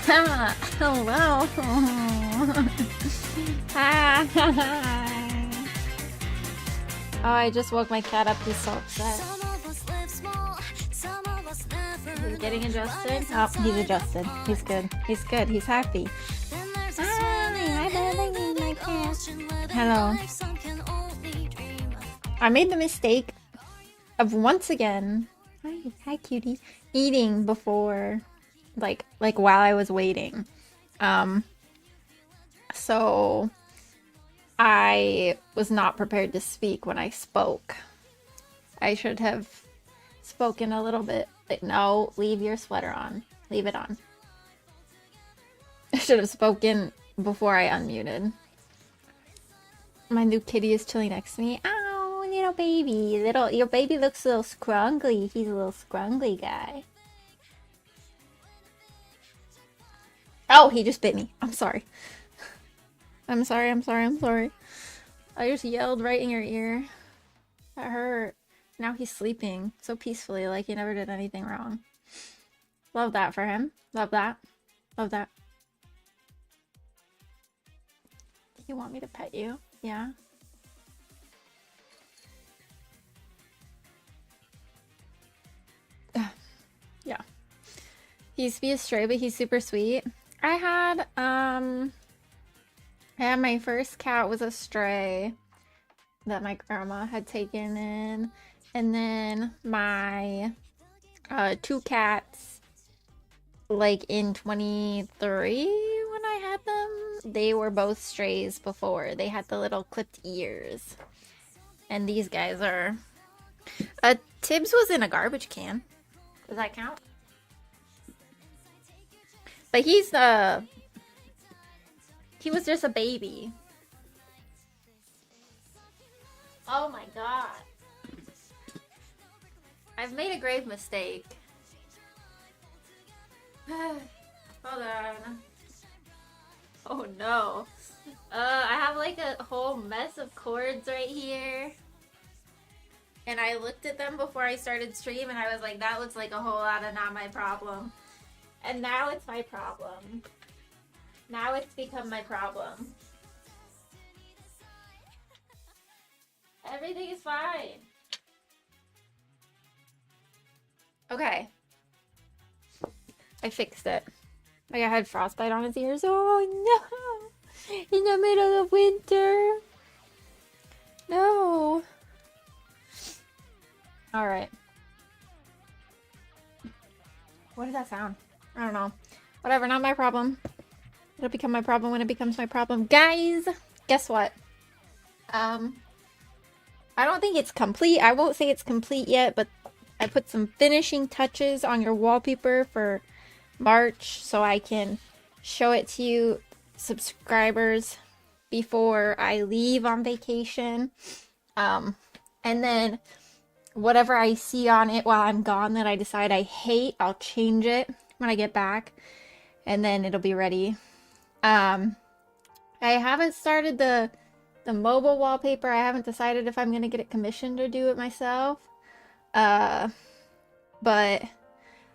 Hello. Hi. Oh, I just woke my cat up. He's so upset. He's getting adjusted. Oh, he's adjusted. He's good. He's good. He's happy. Hi, darling, my cat. Hello. I made the mistake of once again. Hi, cutie. Eating before, like while I was waiting. So I was not prepared to speak when I spoke. I should have spoken a little bit. Like, no, leave your sweater on. Leave it on. I should have spoken before I unmuted. My new kitty is chilling next to me. Ow, little baby. Your baby looks a little scrungly. He's a little scrungly guy. Oh, he just bit me. I'm sorry. I'm sorry. I just yelled right in your ear. That hurt. Now he's sleeping so peacefully, like he never did anything wrong. Love that for him. Love that. Love that. You want me to pet you? Yeah. Yeah. He used to be a stray, but he's super sweet. I had my first cat was a stray that my grandma had taken in, and then my two cats, like in 23 when I had them, they were both strays before. They had the little clipped ears, and these guys are Tibbs was in a garbage can. Does that count? But he was just a baby. Oh my god. I've made a grave mistake. Hold on. Oh no. I have like a whole mess of cords right here. And I looked at them before I started stream and I was like, that looks like a whole lot of not my problem. And now it's my problem. Now it's become my problem. Everything is fine. Okay. I fixed it. Like I had frostbite on his ears. Oh no! In the middle of winter. No. Alright. What does that sound? I don't know. Whatever, not my problem. It'll become my problem when it becomes my problem. Guys, guess what? I don't think it's complete. I won't say it's complete yet, but I put some finishing touches on your wallpaper for March so I can show it to you subscribers before I leave on vacation. And then whatever I see on it while I'm gone that I decide I hate, I'll change it when I get back, and then it'll be ready. I haven't started the mobile wallpaper. I haven't decided if I'm gonna get it commissioned or do it myself. But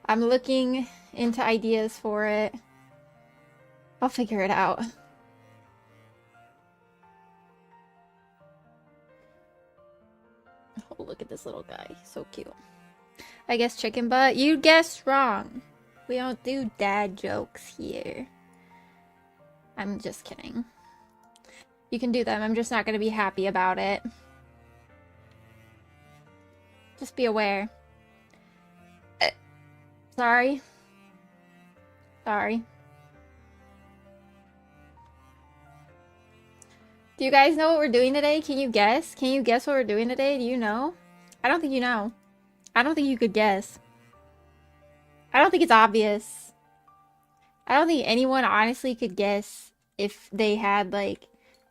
I'm looking into ideas for it. I'll figure it out. Oh, look at this little guy. So cute. I guess chicken butt. You guessed wrong. We don't do dad jokes here. I'm just kidding. You can do them. I'm just not going to be happy about it. Just be aware. Sorry. Sorry. Do you guys know what we're doing today? Can you guess? Can you guess what we're doing today? Do you know? I don't think you know. I don't think you could guess. I don't think it's obvious. I don't think anyone honestly could guess if they had, like,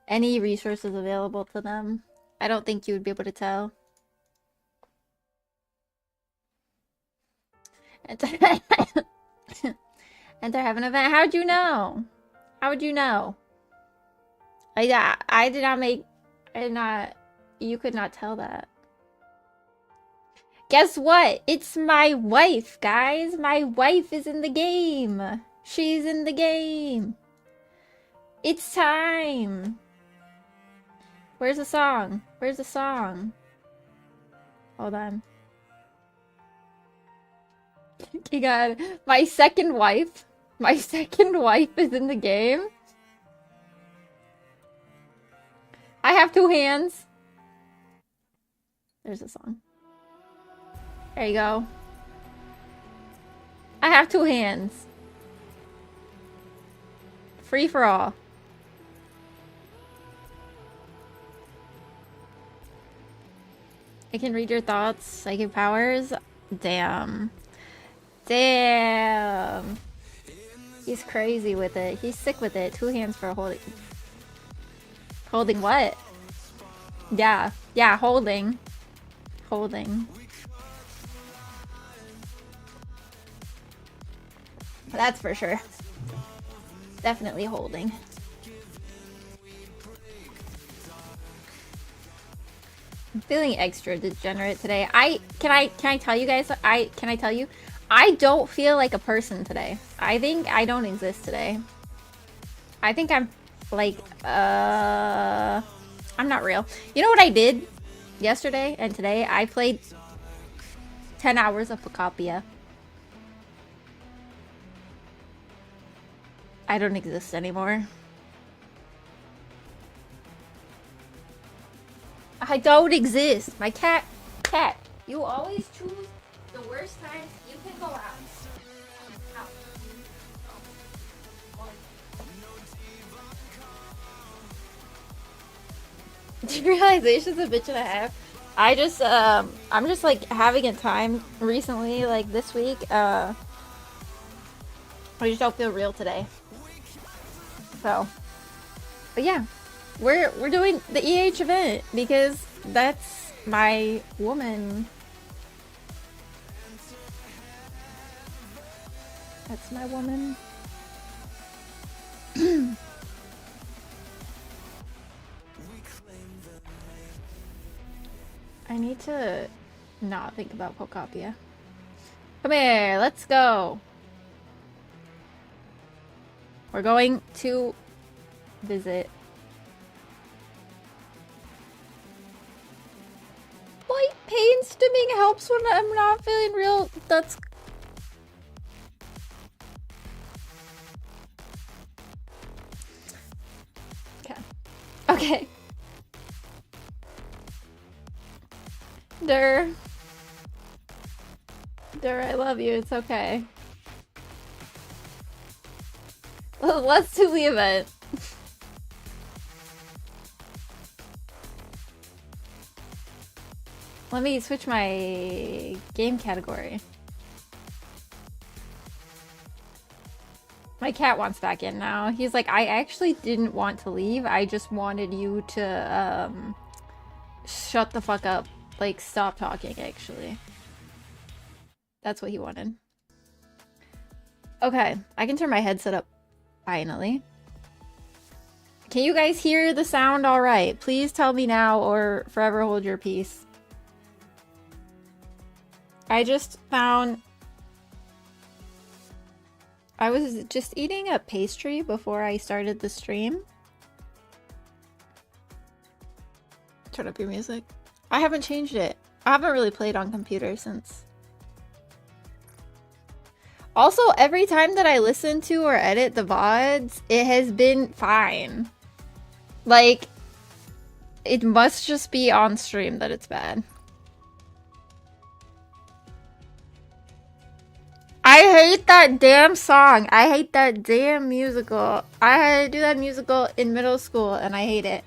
any resources available to them. I don't think you would be able to tell. Enter have an event. How'd you know? How would you know? I did not make... I did not... You could not tell that. Guess what? It's my wife, guys. My wife is in the game. She's in the game. It's time. Where's the song? Where's the song? Hold on. Oh god, my second wife. My second wife is in the game. I have two hands. There's a song. There you go. I have two hands. Free for all. I can read your thoughts. Psychic powers. Damn. Damn. He's crazy with it. He's sick with it. Two hands for holding. Holding what? Yeah. Yeah, holding. Holding. That's for sure. Definitely holding. I'm feeling extra degenerate today. Can I tell you guys? Can I tell you? I don't feel like a person today. I think I don't exist today. I think I'm like I'm not real. You know what I did yesterday and today? I played 10 hours of Phocopia. I don't exist anymore. I don't exist. My cat, you always choose the worst times you can go out. Realization's a bitch and a half. I just, I'm just like having a time recently, like this week. I just don't feel real today. So, but yeah, we're doing the EH event because that's my woman. That's my woman. I need to not think about Phocopia. Come here, let's go. We're going to visit. White pain stimming helps when I'm not feeling real. That's... Okay. Okay. Durr, I love you. It's okay. Let's do the event. Let me switch my game category. My cat wants back in now. He's like, I actually didn't want to leave. I just wanted you to shut the fuck up. Like, stop talking, actually. That's what he wanted. Okay, I can turn my headset up. Finally. Can you guys hear the sound all right? Please tell me now or forever hold your peace. I just found... I was just eating a pastry before I started the stream. Turn up your music. I haven't changed it. I haven't really played on computer since. Also, every time that I listen to or edit the VODs, it has been fine. Like, it must just be on stream that it's bad. I hate that damn song. I hate that damn musical. I had to do that musical in middle school and I hate it.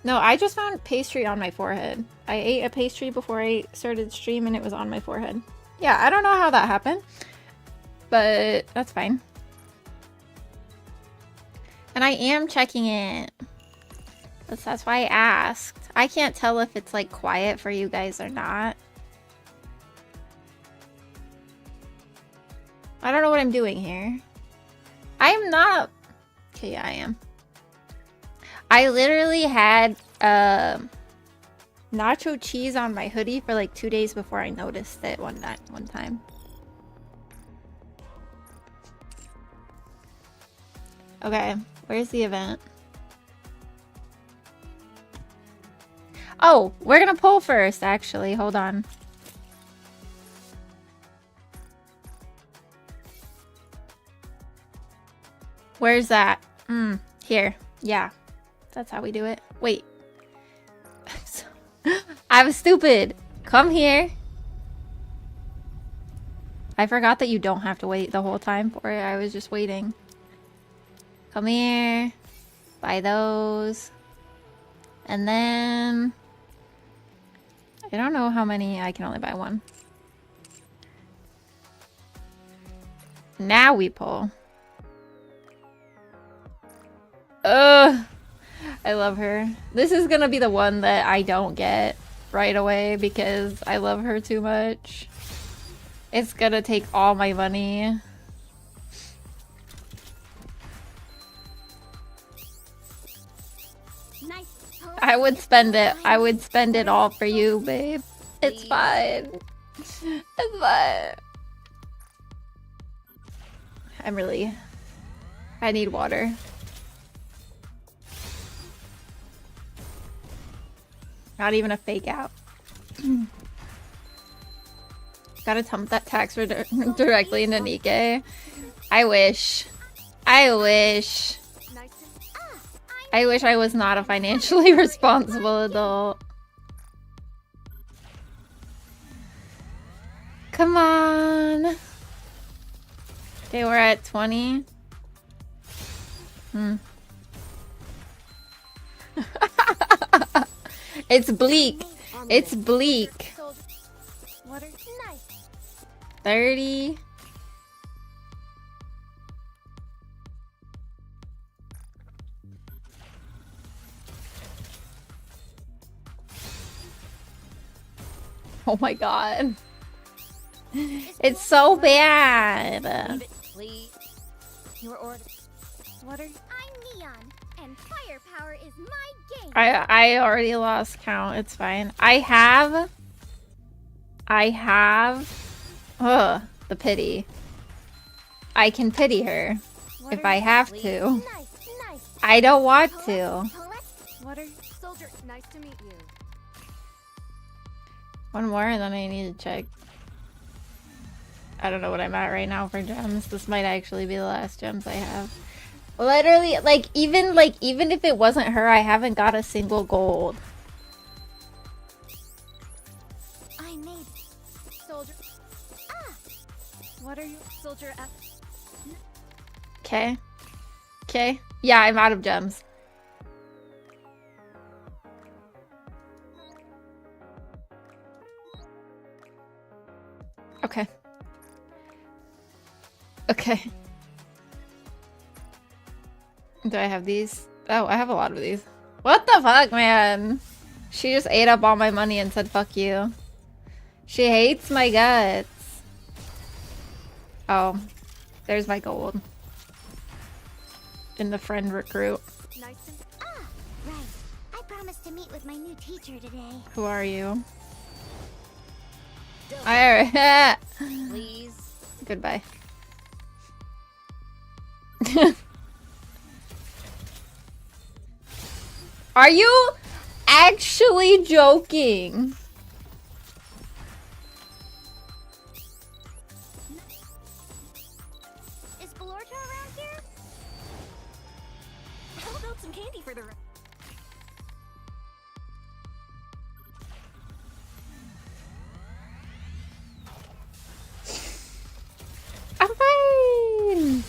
No, I just found pastry on my forehead. I ate a pastry before I started stream and it was on my forehead. Yeah, I don't know how that happened, but that's fine. And I am checking it. That's why I asked. I can't tell if it's like quiet for you guys or not. I don't know what I'm doing here. I am not... Okay, yeah, I am. I literally had nacho cheese on my hoodie for like 2 days before I noticed it one time. Okay, where's the event? Oh, we're gonna pull first, actually. Hold on. Where's that? Here. Yeah. That's how we do it. Wait. I was stupid. Come here. I forgot that you don't have to wait the whole time for it. I was just waiting. Come here. Buy those. And then... I don't know how many. I can only buy one. Now we pull. Ugh. I love her. This is gonna be the one that I don't get right away because I love her too much. It's gonna take all my money. I would spend it. I would spend it all for you, babe. It's fine. It's fine. I need water. Not even a fake out. Gotta dump that tax directly into Nikke. I wish. I wish. I wish I was not a financially responsible adult. Come on. Okay, we're at 20. It's bleak. It's bleak. 30. Oh my god. It's so bad. Your order. What are you? I'm Neon, and firepower is my game. I already lost count. It's fine. I have ugh, the pity. I can pity her if I have to. Nice. I don't want to. What are you? Soldier, nice to meet you. One more and then I need to check. I don't know what I'm at right now for gems. This might actually be the last gems I have. Literally, even if it wasn't her, I haven't got a single gold. I made soldier. Ah! What are you? Soldier F. Okay. Okay. Yeah, I'm out of gems. Okay. Okay. Do I have these? Oh, I have a lot of these. What the fuck, man? She just ate up all my money and said, fuck you. She hates my guts. Oh, there's my gold. In the friend recruit. Nice and right. I promised to meet with my new teacher today. Who are you? Please. Goodbye. Are you actually joking? Is Belorta around here? How about some candy for the I'm fine.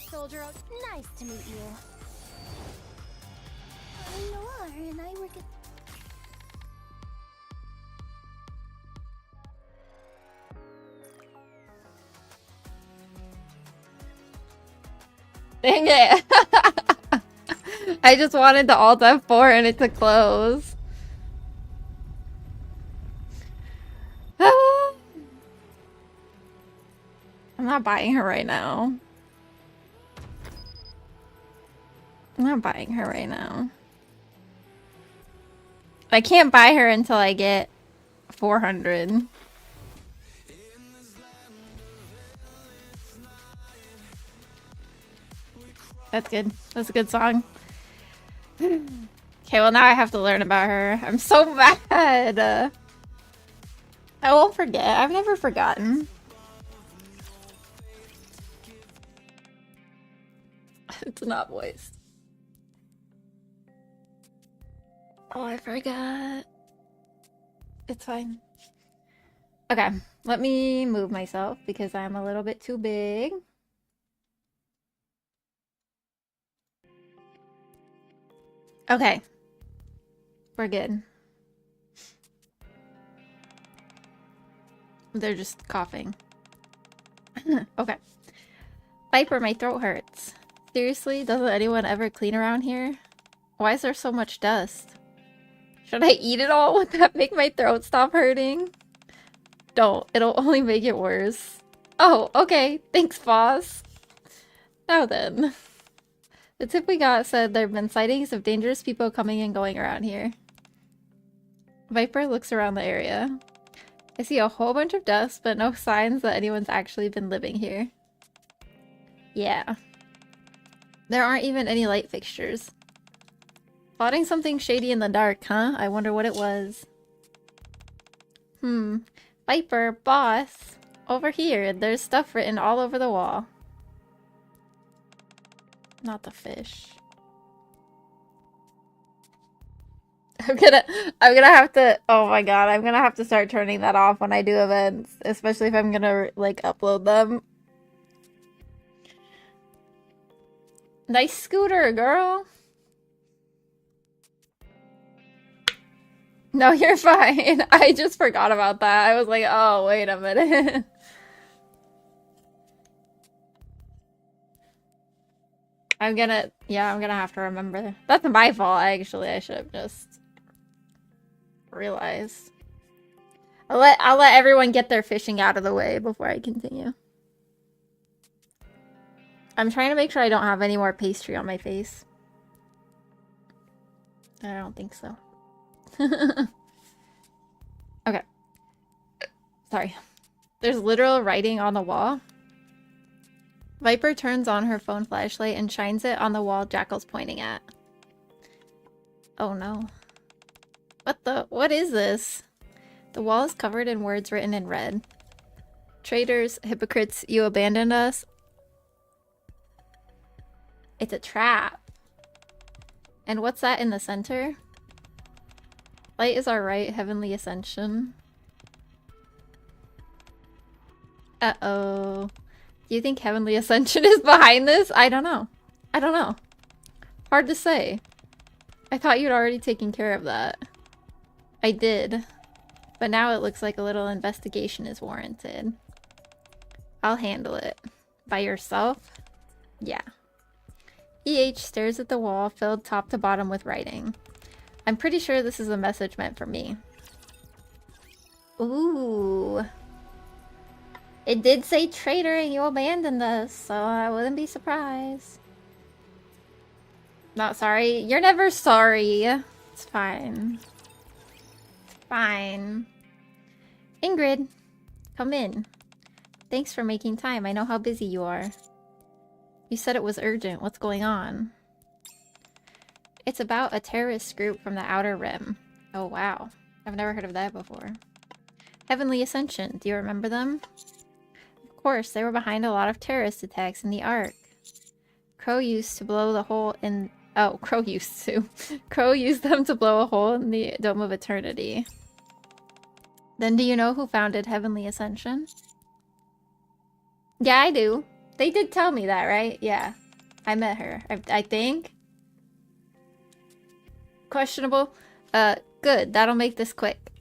Soldier, nice to meet you. I'm Noir, and I work at... Dang it. I just wanted to Alt F4 and it to close. I'm not buying her right now. I'm not buying her right now. I can't buy her until I get 400. That's good. That's a good song. Okay, well now I have to learn about her. I'm so mad. I won't forget. I've never forgotten. It's not voiced. Oh, I forgot. It's fine. Okay, let me move myself because I'm a little bit too big. Okay. We're good. They're just coughing. Okay. Viper, my throat hurts. Seriously? Doesn't anyone ever clean around here? Why is there so much dust? Should I eat it all? Would that make my throat stop hurting? Don't. It'll only make it worse. Oh, okay. Thanks, boss. Now then. The tip we got said there have been sightings of dangerous people coming and going around here. Viper looks around the area. I see a whole bunch of dust, but no signs that anyone's actually been living here. Yeah. There aren't even any light fixtures. Spotting something shady in the dark, huh? I wonder what it was. Viper, boss. Over here, there's stuff written all over the wall. Not the fish. I'm gonna have to, oh my god, I'm gonna have to start turning that off when I do events, especially if I'm gonna, like, upload them. Nice scooter, girl! No, you're fine. I just forgot about that. I was like, oh, wait a minute. I'm gonna have to remember. That's my fault, actually. I should have just realized. I'll let everyone get their fishing out of the way before I continue. I'm trying to make sure I don't have any more pastry on my face. I don't think so. Okay. Sorry. There's literal writing on the wall. Viper turns on her phone flashlight and shines it on the wall Jackal's pointing at. Oh no. What is this? The wall is covered in words written in red. Traitors, hypocrites, you abandoned us. It's a trap. And what's that in the center? Light is our right, heavenly ascension. Uh-oh. Do you think heavenly ascension is behind this? I don't know. I don't know. Hard to say. I thought you'd already taken care of that. I did. But now it looks like a little investigation is warranted. I'll handle it. By yourself? Yeah. EH stares at the wall filled top to bottom with writing. I'm pretty sure this is a message meant for me. Ooh. It did say traitor and you abandoned us, so I wouldn't be surprised. Not sorry. You're never sorry. It's fine. It's fine. Ingrid, come in. Thanks for making time. I know how busy you are. You said it was urgent. What's going on? It's about a terrorist group from the Outer Rim. Oh wow. I've never heard of that before. Heavenly Ascension. Do you remember them? Of course, they were behind a lot of terrorist attacks in the Ark. Crow used to blow the hole in... Oh, Crow used to. Crow used them to blow a hole in the Dome of Eternity. Then do you know who founded Heavenly Ascension? Yeah, I do. They did tell me that, right? Yeah. I met her. I think. Questionable? Good. That'll make this quick.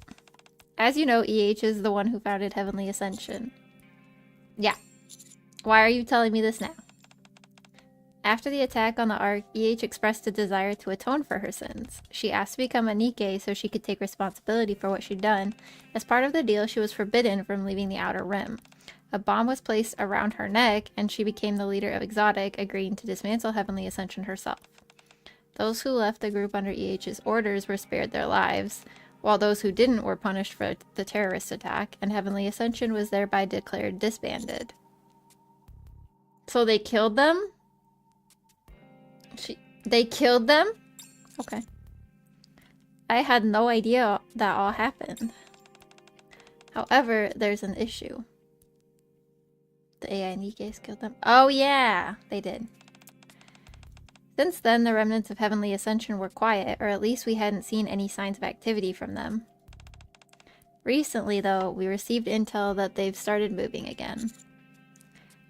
As you know, EH is the one who founded Heavenly Ascension. Yeah. Why are you telling me this now? After the attack on the Ark, EH expressed a desire to atone for her sins. She asked to become a Nikke so she could take responsibility for what she'd done. As part of the deal, she was forbidden from leaving the Outer Rim. A bomb was placed around her neck, and she became the leader of Exotic, agreeing to dismantle Heavenly Ascension herself. Those who left the group under EH's orders were spared their lives, while those who didn't were punished for the terrorist attack, and Heavenly Ascension was thereby declared disbanded. So they killed them? They killed them? Okay. I had no idea that all happened. However, there's an issue. The AI Nikes killed them. Oh yeah, they did. Since then, the remnants of Heavenly Ascension were quiet, or at least we hadn't seen any signs of activity from them. Recently, though, we received intel that they've started moving again.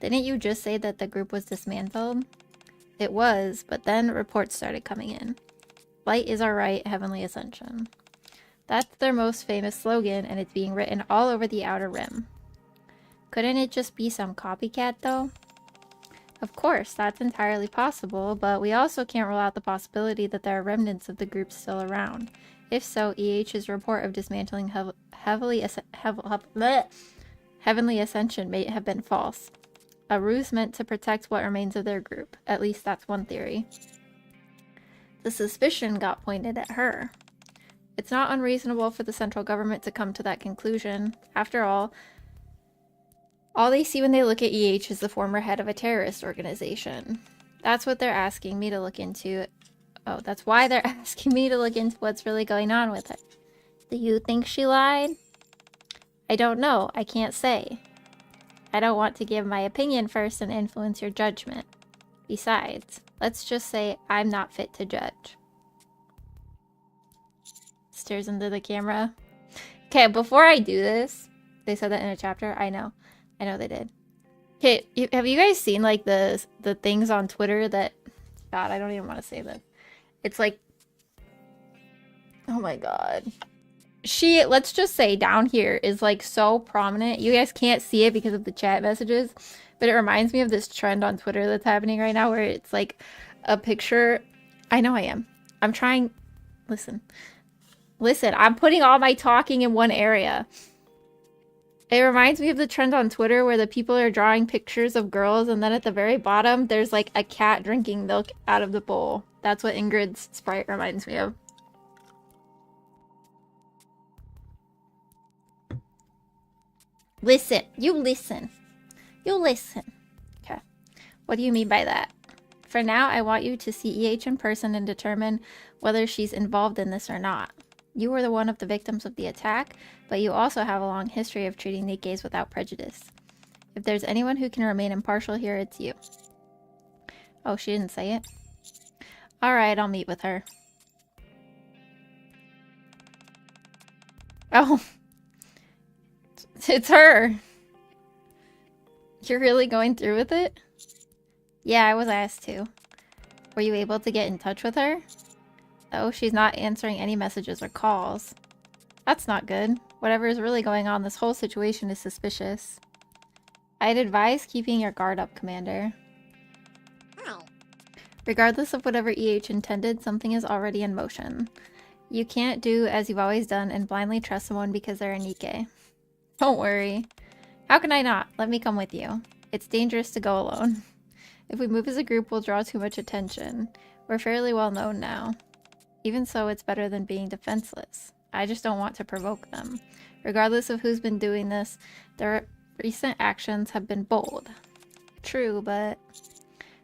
Didn't you just say that the group was dismantled? It was, but then reports started coming in. Light is our right, Heavenly Ascension. That's their most famous slogan, and it's being written all over the Outer Rim. Couldn't it just be some copycat, though? Of course, that's entirely possible, but we also can't rule out the possibility that there are remnants of the group still around. If so, EH's report of dismantling Heavenly Ascension may have been false. A ruse meant to protect what remains of their group. At least that's one theory. The suspicion got pointed at her. It's not unreasonable for the central government to come to that conclusion. After all they see when they look at EH is the former head of a terrorist organization. That's what they're asking me to look into. Oh, that's why they're asking me to look into what's really going on with her. Do you think she lied? I don't know. I can't say. I don't want to give my opinion first and influence your judgment. Besides, let's just say I'm not fit to judge. Stares into the camera. Okay, before I do this, they said that in a chapter. I know they did. Okay, have you guys seen like the things on Twitter that, God, I don't even want to say this. It's like, oh my God. She, let's just say down here is like so prominent. You guys can't see it because of the chat messages, but it reminds me of this trend on Twitter that's happening right now where it's like a picture. I know I am. I'm trying. Listen, I'm putting all my talking in one area. It reminds me of the trend on Twitter where the people are drawing pictures of girls and then at the very bottom there's like a cat drinking milk out of the bowl. That's what Ingrid's sprite reminds me of. Listen. You listen. Okay. What do you mean by that? For now, I want you to see EH in person and determine whether she's involved in this or not. You were one of the victims of the attack, but you also have a long history of treating Nikes without prejudice. If there's anyone who can remain impartial here, it's you. Oh, she didn't say it? Alright, I'll meet with her. Oh. It's her. You're really going through with it? Yeah, I was asked to. Were you able to get in touch with her? Oh, she's not answering any messages or calls. That's not good. Whatever is really going on, this whole situation is suspicious. I'd advise keeping your guard up, Commander. Regardless of whatever EH intended, something is already in motion. You can't do as you've always done and blindly trust someone because they're a Nike. Don't worry. How can I not? Let me come with you. It's dangerous to go alone. If we move as a group, we'll draw too much attention. We're fairly well known now. Even so, it's better than being defenseless. I just don't want to provoke them. Regardless of who's been doing this, their recent actions have been bold. True, but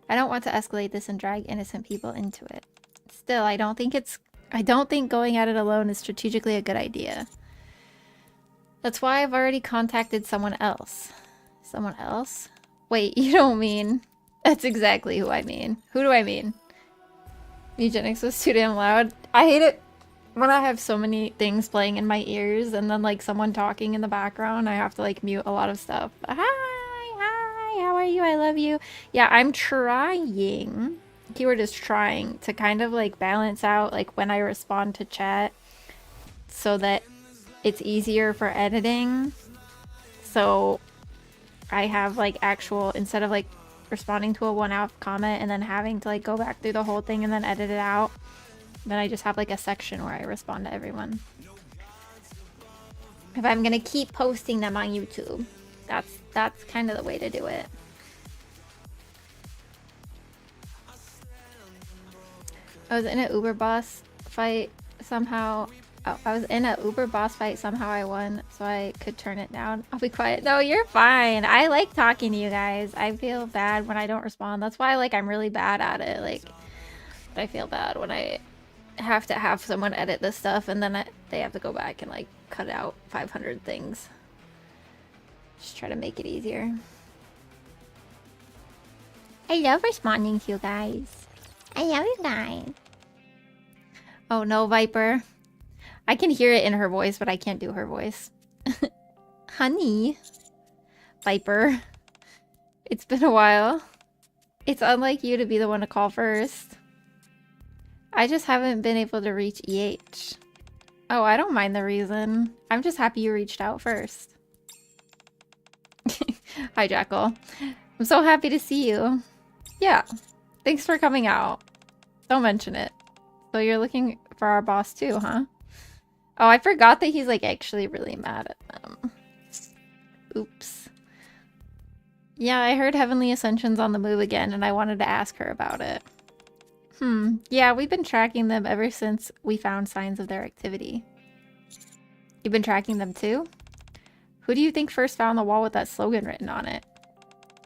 I don't want to escalate this and drag innocent people into it. Still, I don't think going at it alone is strategically a good idea. That's why I've already contacted someone else. Someone else? Wait, you don't mean... That's exactly who I mean. Who do I mean? Eugenics was too damn loud. I hate it when I have so many things playing in my ears and then like someone talking in the background. I have to like mute a lot of stuff. Hi, how are you? I love you. Yeah, I'm trying. Keyword is trying to kind of like balance out like when I respond to chat so that it's easier for editing. So I have like actual, instead of like responding to a one-off comment and then having to like go back through the whole thing and then edit it out, then I just have like a section where I respond to everyone. If I'm gonna keep posting them on YouTube, that's kind of the way to do it. I was in an Uber boss fight somehow. Oh, I was in a Uber boss fight. Somehow I won, so I could turn it down. I'll be quiet. No, you're fine. I like talking to you guys. I feel bad when I don't respond. That's why, like, I'm really bad at it. Like, I feel bad when I have to have someone edit this stuff, and then they have to go back and, like, cut out 500 things. Just try to make it easier. I love responding to you guys. I love you guys. Oh no, Viper. I can hear it in her voice, but I can't do her voice. Honey. Viper. It's been a while. It's unlike you to be the one to call first. I just haven't been able to reach EH. Oh, I don't mind the reason. I'm just happy you reached out first. Hi, Jackal. I'm so happy to see you. Yeah. Thanks for coming out. Don't mention it. So you're looking for our boss too, huh? Oh, I forgot that he's like actually really mad at them. Oops. Yeah, I heard Heavenly Ascension's on the move again and I wanted to ask her about it. Yeah, we've been tracking them ever since we found signs of their activity. You've been tracking them too? Who do you think first found the wall with that slogan written on it?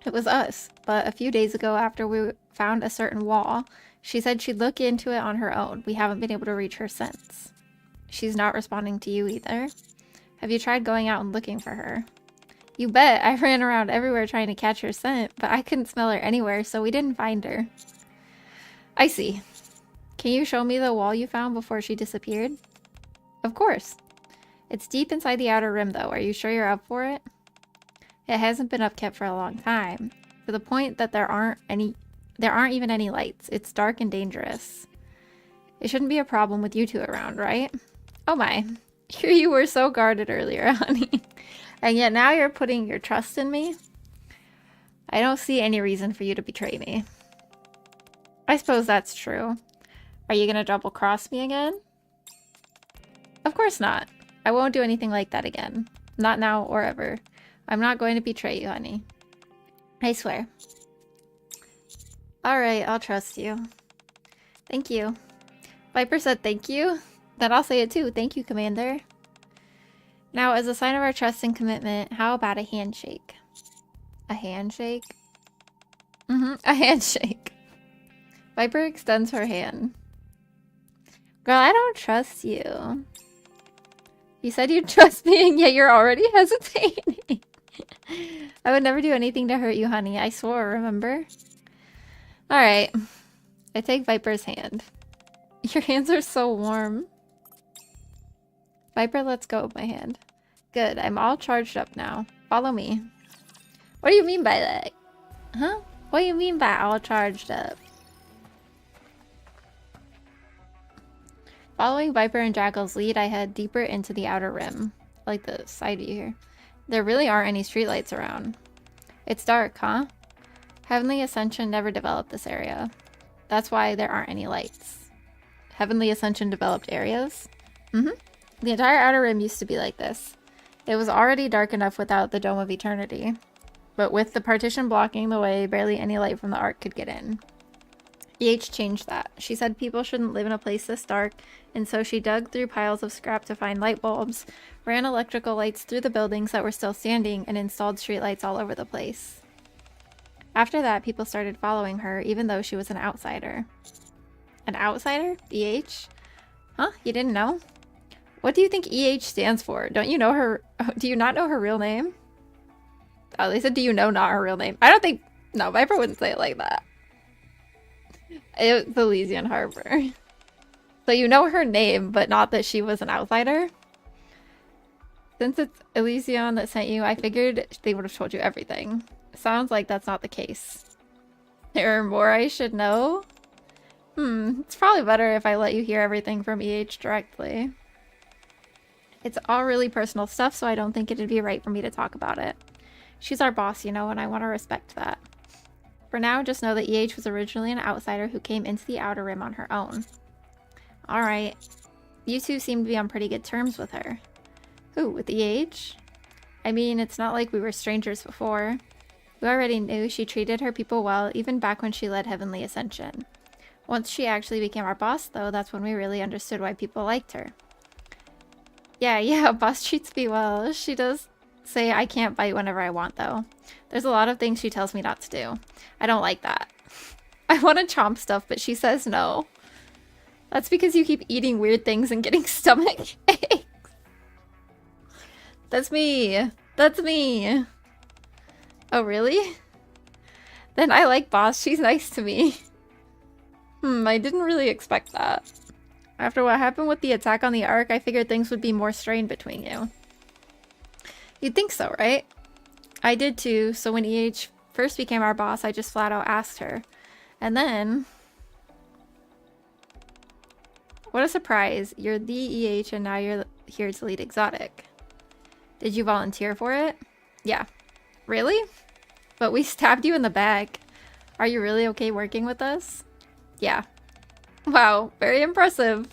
It was us, but a few days ago after we found a certain wall, she said she'd look into it on her own. We haven't been able to reach her since. She's not responding to you either. Have you tried going out and looking for her? You bet. I ran around everywhere trying to catch her scent, but I couldn't smell her anywhere, so we didn't find her. I see. Can you show me the wall you found before she disappeared? Of course. It's deep inside the outer rim, though. Are you sure you're up for it? It hasn't been upkept for a long time, to the point that there aren't even any lights. It's dark and dangerous. It shouldn't be a problem with you two around, right? Oh my. Here you were so guarded earlier, honey. And yet now you're putting your trust in me? I don't see any reason for you to betray me. I suppose that's true. Are you gonna double cross me again? Of course not. I won't do anything like that again. Not now or ever. I'm not going to betray you, honey. I swear. Alright, I'll trust you. Thank you. Viper said thank you. Then I'll say it too. Thank you, Commander. Now, as a sign of our trust and commitment, how about a handshake? A handshake? A handshake. Viper extends her hand. Girl, I don't trust you. You said you'd trust me, and yet you're already hesitating. I would never do anything to hurt you, honey. I swore, remember? Alright. I take Viper's hand. Your hands are so warm. Viper lets go of my hand. Good, I'm all charged up now. Follow me. What do you mean by that? Huh? What do you mean by all charged up? Following Viper and Jackal's lead, I head deeper into the outer rim. Like the side view here. There really aren't any streetlights around. It's dark, huh? Heavenly Ascension never developed this area. That's why there aren't any lights. Heavenly Ascension developed areas? The entire outer rim used to be like this. It was already dark enough without the Dome of Eternity. But with the partition blocking the way, barely any light from the Ark could get in. EH changed that. She said people shouldn't live in a place this dark, and so she dug through piles of scrap to find light bulbs, ran electrical lights through the buildings that were still standing, and installed streetlights all over the place. After that, people started following her, even though she was an outsider. An outsider? EH? Huh? You didn't know? What do you think EH stands for? Don't you know her? Do you not know her real name? Oh, they said, do you know not her real name? I don't think... No, Viper wouldn't say it like that. It's Elysian Harbor. So you know her name, but not that she was an outsider? Since it's Elysian that sent you, I figured they would have told you everything. Sounds like that's not the case. There are more I should know? It's probably better if I let you hear everything from EH directly. It's all really personal stuff, so I don't think it'd be right for me to talk about it. She's our boss, you know, and I want to respect that. For now, just know that EH was originally an outsider who came into the Outer Rim on her own. Alright. You two seem to be on pretty good terms with her. Who, with EH? I mean, it's not like we were strangers before. We already knew she treated her people well, even back when she led Heavenly Ascension. Once she actually became our boss, though, that's when we really understood why people liked her. Yeah, boss treats me well. She does say I can't bite whenever I want, though. There's a lot of things she tells me not to do. I don't like that. I want to chomp stuff, but she says no. That's because you keep eating weird things and getting stomach aches. That's me. That's me. Oh, really? Then I like boss. She's nice to me. I didn't really expect that. After what happened with the attack on the Ark, I figured things would be more strained between you. You'd think so, right? I did too, so when EH first became our boss, I just flat out asked her. And then... What a surprise. You're the EH and now you're here to lead Exotic. Did you volunteer for it? Yeah. Really? But we stabbed you in the back. Are you really okay working with us? Yeah. Wow, very impressive.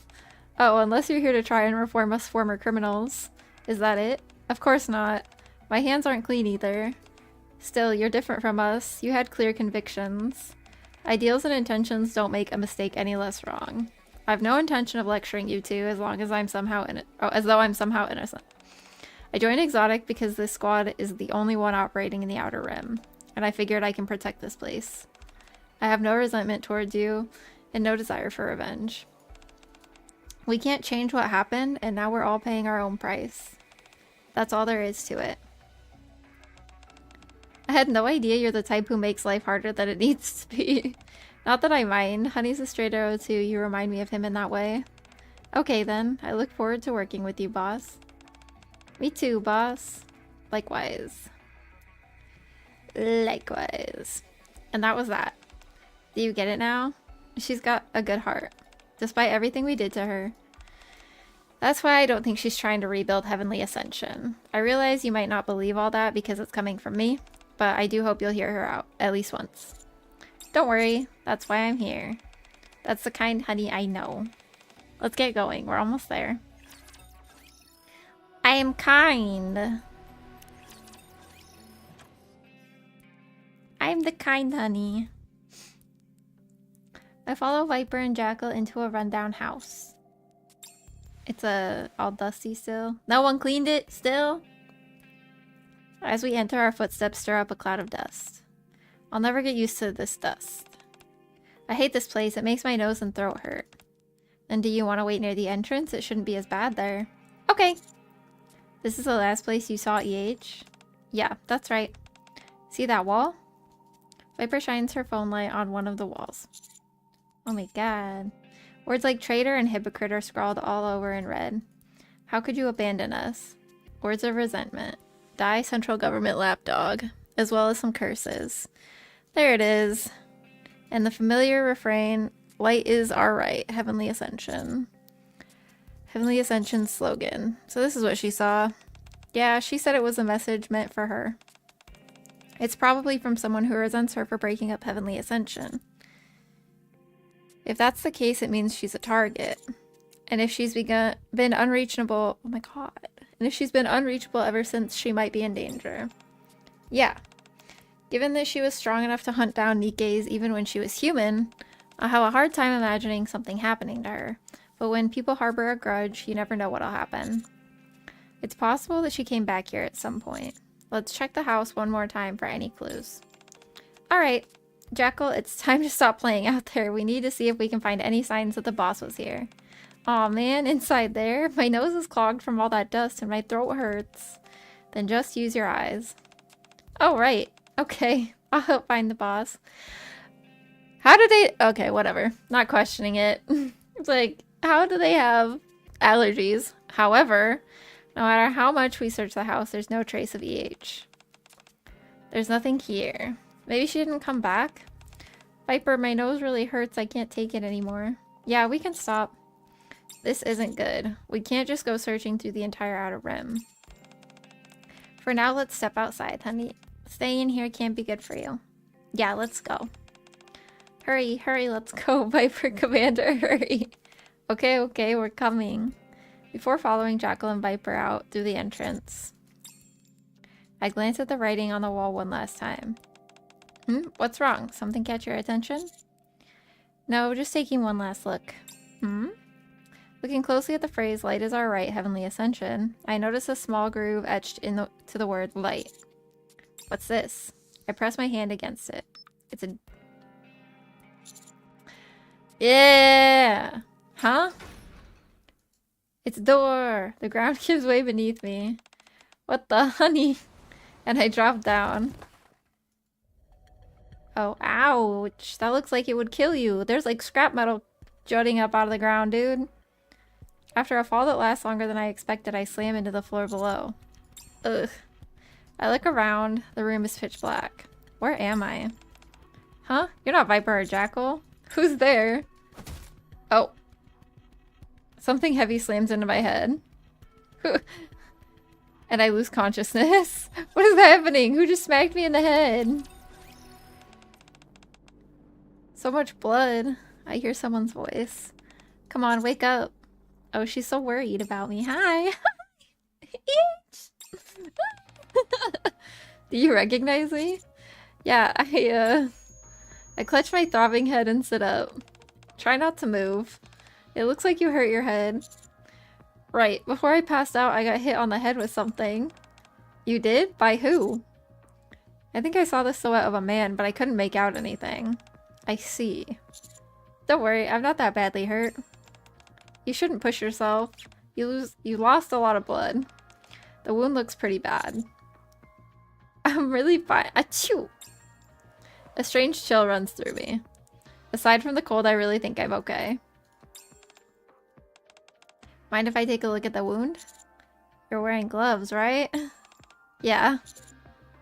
Oh, unless you're here to try and reform us former criminals. Is that it? Of course not. My hands aren't clean either. Still, you're different from us. You had clear convictions. Ideals and intentions don't make a mistake any less wrong. I've no intention of lecturing you two as long as I'm somehow as though I'm somehow innocent. I joined Exotic because this squad is the only one operating in the Outer Rim, and I figured I can protect this place. I have no resentment towards you, and no desire for revenge. We can't change what happened, and now we're all paying our own price. That's all there is to it. I had no idea you're the type who makes life harder than it needs to be. Not that I mind. Honey's a straight arrow too. You remind me of him in that way. Okay then. I look forward to working with you, boss. Me too, boss. Likewise. Likewise. And that was that. Do you get it now? She's got a good heart, despite everything we did to her. That's why I don't think she's trying to rebuild Heavenly Ascension. I realize you might not believe all that because it's coming from me, but I do hope you'll hear her out, at least once. Don't worry, that's why I'm here. That's the kind honey I know. Let's get going, we're almost there. I am kind. I'm the kind honey. I follow Viper and Jackal into a rundown house. It's all dusty still. No one cleaned it still? As we enter, our footsteps stir up a cloud of dust. I'll never get used to this dust. I hate this place. It makes my nose and throat hurt. And do you want to wait near the entrance? It shouldn't be as bad there. Okay. This is the last place you saw EH? Yeah, that's right. See that wall? Viper shines her phone light on one of the walls. Oh my god. Words like traitor and hypocrite are scrawled all over in red. How could you abandon us? Words of resentment. Die, central government lapdog. As well as some curses. There it is. And the familiar refrain, light is our right, Heavenly Ascension. Heavenly Ascension slogan. So this is what she saw. Yeah, she said it was a message meant for her. It's probably from someone who resents her for breaking up Heavenly Ascension. If that's the case, it means she's a target. And if she's been unreachable... Oh my god. And if she's been unreachable ever since, she might be in danger. Yeah. Given that she was strong enough to hunt down Nikkei's even when she was human, I have a hard time imagining something happening to her. But when people harbor a grudge, you never know what'll happen. It's possible that she came back here at some point. Let's check the house one more time for any clues. Alright. Jackal, it's time to stop playing out there. We need to see if we can find any signs that the boss was here. Aw man, inside there, my nose is clogged from all that dust and my throat hurts. Then just use your eyes. Oh, right. Okay, I'll help find the boss. How do they... Okay, whatever. Not questioning it. It's like, how do they have allergies? However, no matter how much we search the house, there's no trace of EH. There's nothing here. Maybe she didn't come back? Viper, my nose really hurts. I can't take it anymore. Yeah, we can stop. This isn't good. We can't just go searching through the entire Outer Rim. For now, let's step outside, honey. Staying in here can't be good for you. Yeah, let's go. Hurry, hurry, let's go, Viper Commander, hurry. Okay, we're coming. Before following Jackal and Viper out through the entrance, I glanced at the writing on the wall one last time. What's wrong? Something catch your attention? No, just taking one last look. Looking closely at the phrase, light is our right, heavenly ascension, I notice a small groove etched to the word light. What's this? I press my hand against it. It's a... Yeah! Huh? It's a door! The ground gives way beneath me. What the honey? And I drop down. Oh, ouch. That looks like it would kill you. There's like scrap metal jutting up out of the ground, dude. After a fall that lasts longer than I expected, I slam into the floor below. Ugh. I look around. The room is pitch black. Where am I? Huh? You're not Viper or Jackal? Who's there? Oh. Something heavy slams into my head. And I lose consciousness. What is happening? Who just smacked me in the head? So much blood. I hear someone's voice. Come on, wake up. Oh, she's so worried about me. Hi. Do you recognize me? Yeah, I clutch my throbbing head and sit up. Try not to move. It looks like you hurt your head. Right, before I passed out, I got hit on the head with something. You did? By who? I think I saw the silhouette of a man, but I couldn't make out anything. I see. Don't worry, I'm not that badly hurt. You shouldn't push yourself. You lost a lot of blood. The wound looks pretty bad. I'm really fine. Achoo! A strange chill runs through me. Aside from the cold, I really think I'm okay. Mind if I take a look at the wound? You're wearing gloves, right? Yeah.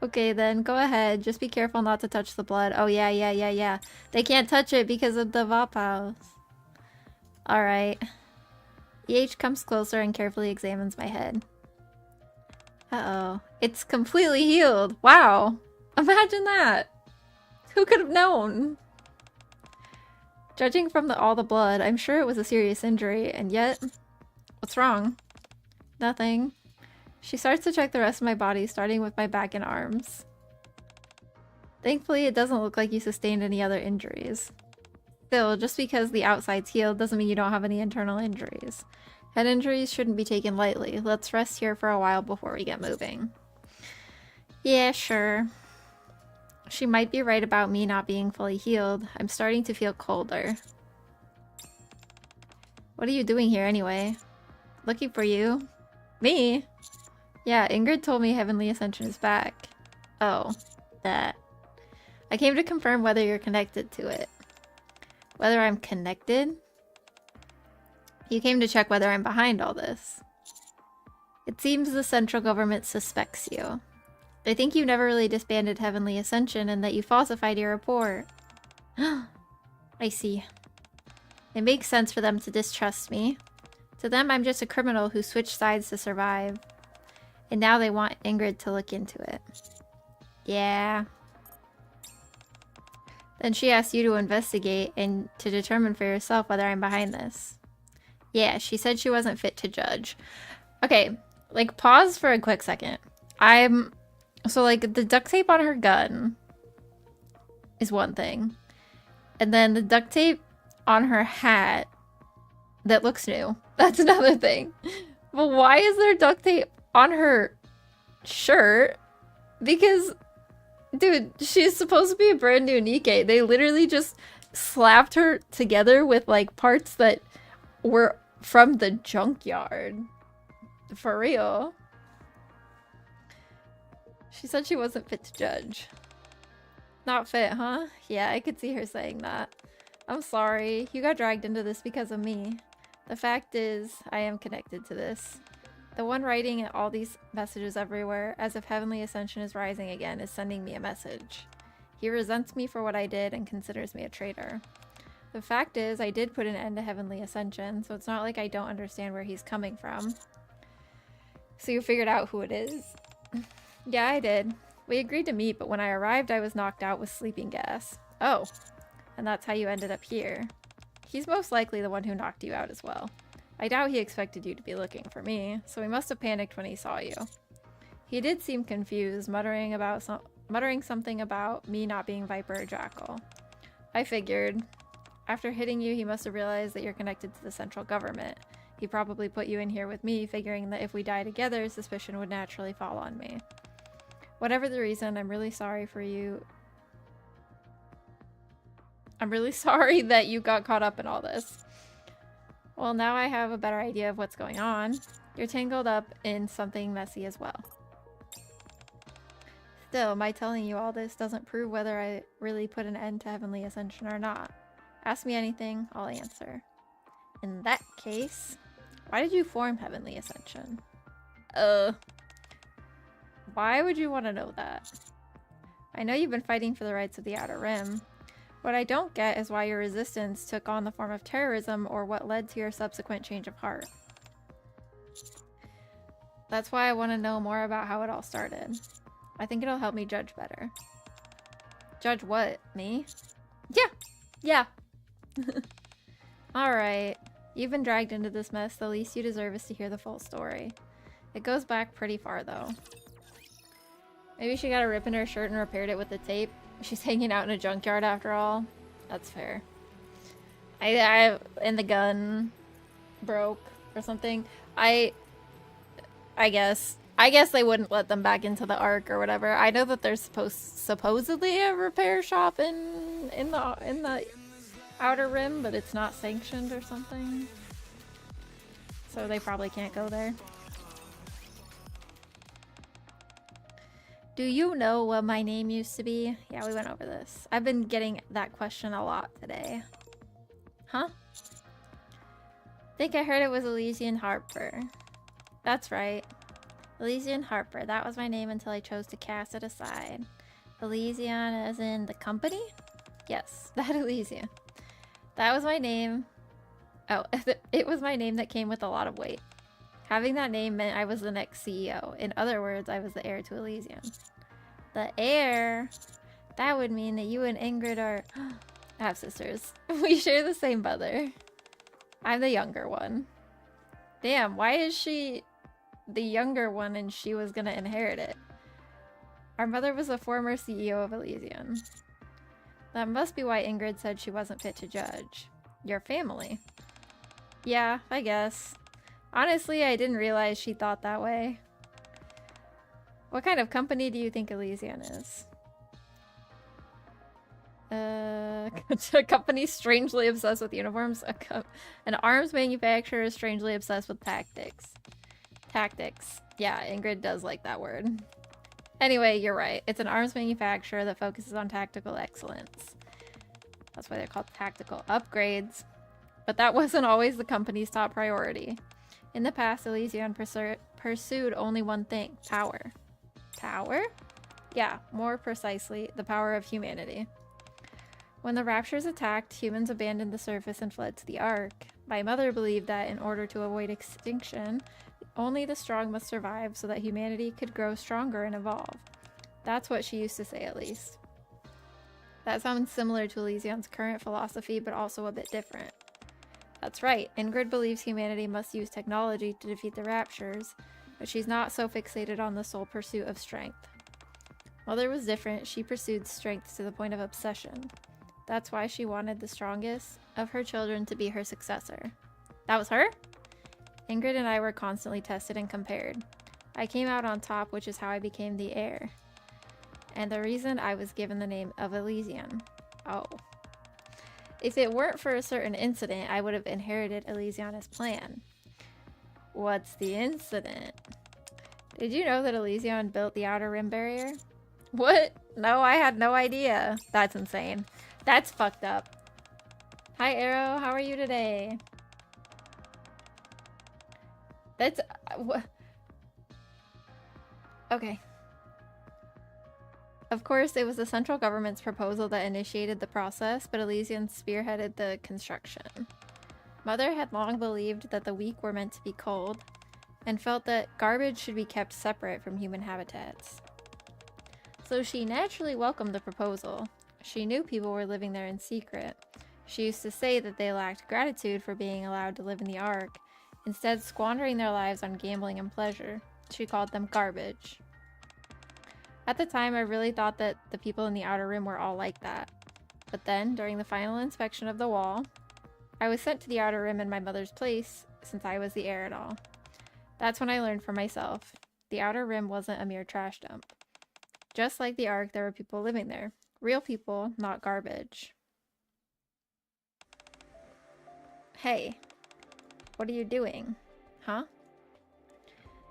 Okay then, go ahead. Just be careful not to touch the blood. Oh yeah. They can't touch it because of the Vapaus. Alright. EH comes closer and carefully examines my head. Uh-oh. It's completely healed. Wow. Imagine that. Who could have known? Judging from all the blood, I'm sure it was a serious injury, and yet... What's wrong? Nothing. She starts to check the rest of my body, starting with my back and arms. Thankfully, it doesn't look like you sustained any other injuries. Still, just because the outside's healed doesn't mean you don't have any internal injuries. Head injuries shouldn't be taken lightly. Let's rest here for a while before we get moving. Yeah, sure. She might be right about me not being fully healed. I'm starting to feel colder. What are you doing here anyway? Looking for you. Me? Yeah, Ingrid told me Heavenly Ascension is back. Oh, that. I came to confirm whether you're connected to it. Whether I'm connected? You came to check whether I'm behind all this. It seems the central government suspects you. They think you never really disbanded Heavenly Ascension and that you falsified your report. I see. It makes sense for them to distrust me. To them, I'm just a criminal who switched sides to survive. And now they want Ingrid to look into it. Yeah. Then she asked you to investigate and to determine for yourself whether I'm behind this. Yeah, she said she wasn't fit to judge. Okay, like pause for a quick second. So like the duct tape on her gun is one thing. And then the duct tape on her hat that looks new. That's another thing. But why is there duct tape on her shirt? Because, dude, she's supposed to be a brand new Nikke. They literally just slapped her together with like parts that were from the junkyard. For real. She said she wasn't fit to judge. Not fit, huh? Yeah, I could see her saying that. I'm sorry. You got dragged into this because of me. The fact is, I am connected to this. The one writing all these messages everywhere, as if Heavenly Ascension is rising again, is sending me a message. He resents me for what I did and considers me a traitor. The fact is, I did put an end to Heavenly Ascension, so it's not like I don't understand where he's coming from. So you figured out who it is? Yeah, I did. We agreed to meet, but when I arrived, I was knocked out with sleeping gas. Oh, and that's how you ended up here. He's most likely the one who knocked you out as well. I doubt he expected you to be looking for me, so he must have panicked when he saw you. He did seem confused, muttering something about me not being Viper or Jackal. I figured. After hitting you, he must have realized that you're connected to the central government. He probably put you in here with me, figuring that if we die together, suspicion would naturally fall on me. Whatever the reason, I'm really sorry for you. I'm really sorry that you got caught up in all this. Well, now I have a better idea of what's going on. You're tangled up in something messy as well. Still, my telling you all this doesn't prove whether I really put an end to Heavenly Ascension or not. Ask me anything, I'll answer. In that case, why did you form Heavenly Ascension? Why would you want to know that? I know you've been fighting for the rights of the Outer Rim. What I don't get is why your resistance took on the form of terrorism or what led to your subsequent change of heart. That's why I want to know more about how it all started. I think it'll help me judge better. Judge what? Me? Yeah. Alright. You've been dragged into this mess. The least you deserve is to hear the full story. It goes back pretty far, though. Maybe she got a rip in her shirt and repaired it with the tape. She's hanging out in a junkyard after all. That's fair. And the gun broke or something. I guess they wouldn't let them back into the Ark or whatever. I know that there's supposedly a repair shop in the Outer Rim, but it's not sanctioned or something. So they probably can't go there. Do you know what my name used to be? Yeah, we went over this. I've been getting that question a lot today. Huh? Think I heard it was Elysian Harper. That's right. Elysian Harper. That was my name until I chose to cast it aside. Elysian as in the company? Yes, that Elysian. That was my name. Oh, it was my name that came with a lot of weight. Having that name meant I was the next CEO. In other words, I was the heir to Elysian. The heir? That would mean that you and Ingrid are half-sisters. We share the same mother. I'm the younger one. Damn, why is she the younger one and she was gonna inherit it? Our mother was a former CEO of Elysian. That must be why Ingrid said she wasn't fit to judge. Your family. Yeah, I guess. Honestly, I didn't realize she thought that way. What kind of company do you think Elysian is? A company strangely obsessed with uniforms. An arms manufacturer strangely obsessed with tactics. Tactics. Yeah, Ingrid does like that word. Anyway, you're right. It's an arms manufacturer that focuses on tactical excellence. That's why they're called tactical upgrades. But that wasn't always the company's top priority. In the past, Elysian pursued only one thing: power. Power? Yeah, more precisely, the power of humanity. When the Raptures attacked, humans abandoned the surface and fled to the Ark. My mother believed that in order to avoid extinction, only the strong must survive so that humanity could grow stronger and evolve. That's what she used to say, at least. That sounds similar to Elysian's current philosophy, but also a bit different. That's right, Ingrid believes humanity must use technology to defeat the Raptures, but she's not so fixated on the sole pursuit of strength. Mother was different. She pursued strength to the point of obsession. That's why she wanted the strongest of her children to be her successor. That was her? Ingrid and I were constantly tested and compared. I came out on top, which is how I became the heir. And the reason I was given the name of Elysian. Oh. If it weren't for a certain incident, I would have inherited Elysiana's plan. What's the incident? Did you know that Elysian built the Outer Rim barrier? What? No, I had no idea. That's insane. That's fucked up. Hi, Arrow. How are you today? That's... Okay. Of course, it was the central government's proposal that initiated the process, but Elysian spearheaded the construction. Mother had long believed that the weak were meant to be cold, and felt that garbage should be kept separate from human habitats. So she naturally welcomed the proposal. She knew people were living there in secret. She used to say that they lacked gratitude for being allowed to live in the Ark, instead squandering their lives on gambling and pleasure. She called them garbage. At the time, I really thought that the people in the Outer Rim were all like that. But then, during the final inspection of the wall, I was sent to the Outer Rim in my mother's place, since I was the heir and all. That's when I learned for myself. The Outer Rim wasn't a mere trash dump. Just like the Ark, there were people living there. Real people, not garbage. Hey, what are you doing? Huh?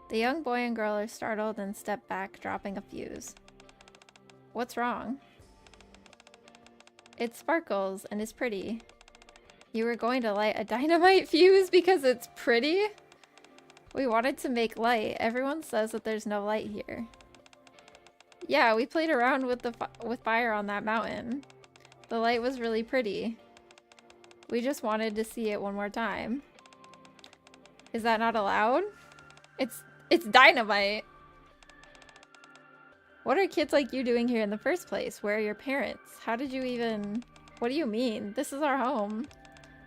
The young boy and girl are startled and step back, dropping a fuse. What's wrong? It sparkles and is pretty. You were going to light a dynamite fuse because it's pretty? We wanted to make light. Everyone says that there's no light here. Yeah, we played around with with fire on that mountain. The light was really pretty. We just wanted to see it one more time. Is that not allowed? It's dynamite. What are kids like you doing here in the first place? Where are your parents? How did you even... What do you mean? This is our home.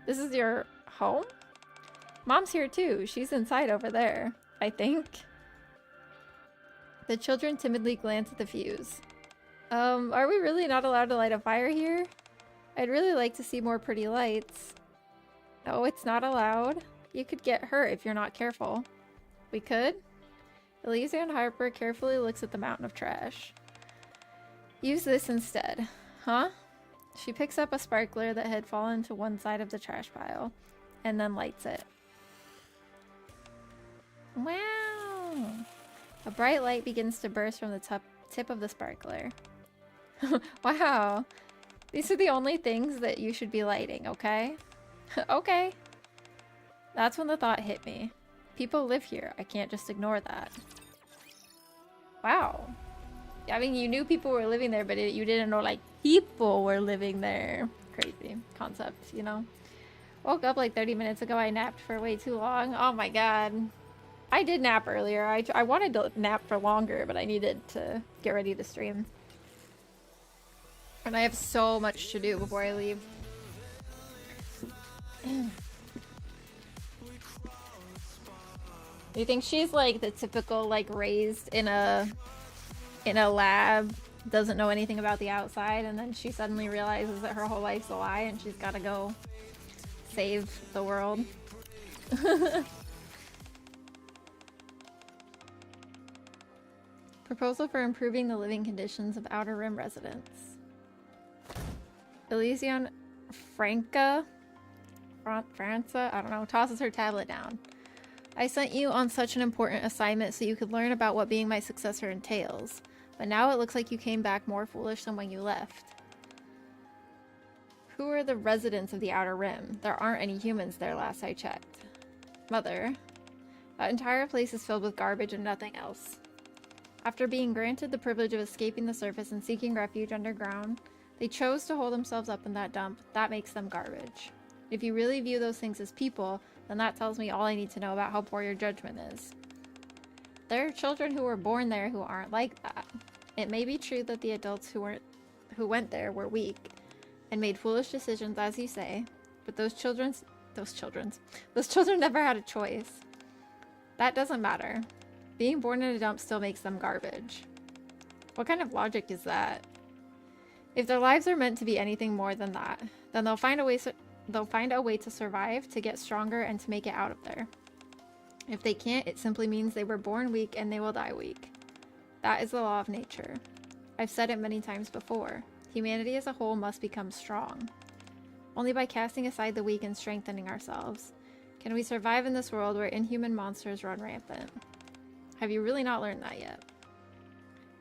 This is your home? Mom's here too. She's inside over there, I think. The children timidly glance at the fuse. Are we really not allowed to light a fire here? I'd really like to see more pretty lights. No, it's not allowed. You could get hurt if you're not careful. We could? Elysian Harper carefully looks at the mountain of trash. Use this instead. Huh? She picks up a sparkler that had fallen to one side of the trash pile, and then lights it. Wow! A bright light begins to burst from the tip of the sparkler. Wow! These are the only things that you should be lighting, okay? Okay. That's when the thought hit me. People live here. I can't just ignore that. Wow. I mean, you knew people were living there, but you didn't know, like, people were living there. Crazy concept, you know? Woke up like 30 minutes ago. I napped for way too long. Oh my god. I did nap earlier. I wanted to nap for longer, but I needed to get ready to stream. And I have so much to do before I leave. Do you think she's like the typical, like, raised in a lab, doesn't know anything about the outside, and then she suddenly realizes that her whole life's a lie and she's gotta go save the world? Proposal for improving the living conditions of Outer Rim residents. Elysian Franca, I don't know, tosses her tablet down. I sent you on such an important assignment so you could learn about what being my successor entails. But now it looks like you came back more foolish than when you left. Who are the residents of the Outer Rim? There aren't any humans there last I checked. Mother. That entire place is filled with garbage and nothing else. After being granted the privilege of escaping the surface and seeking refuge underground, they chose to hold themselves up in that dump. That makes them garbage. If you really view those things as people, then that tells me all I need to know about how poor your judgment is. There are children who were born there who aren't like that. It may be true that the adults who went there were weak and made foolish decisions, as you say, but those children never had a choice. That doesn't matter. Being born in a dump still makes them garbage. What kind of logic is that? If their lives are meant to be anything more than that, then they'll find a way to survive, to get stronger, and to make it out of there. If they can't, it simply means they were born weak and they will die weak. That is the law of nature. I've said it many times before. Humanity as a whole must become strong. Only by casting aside the weak and strengthening ourselves can we survive in this world where inhuman monsters run rampant. Have you really not learned that yet?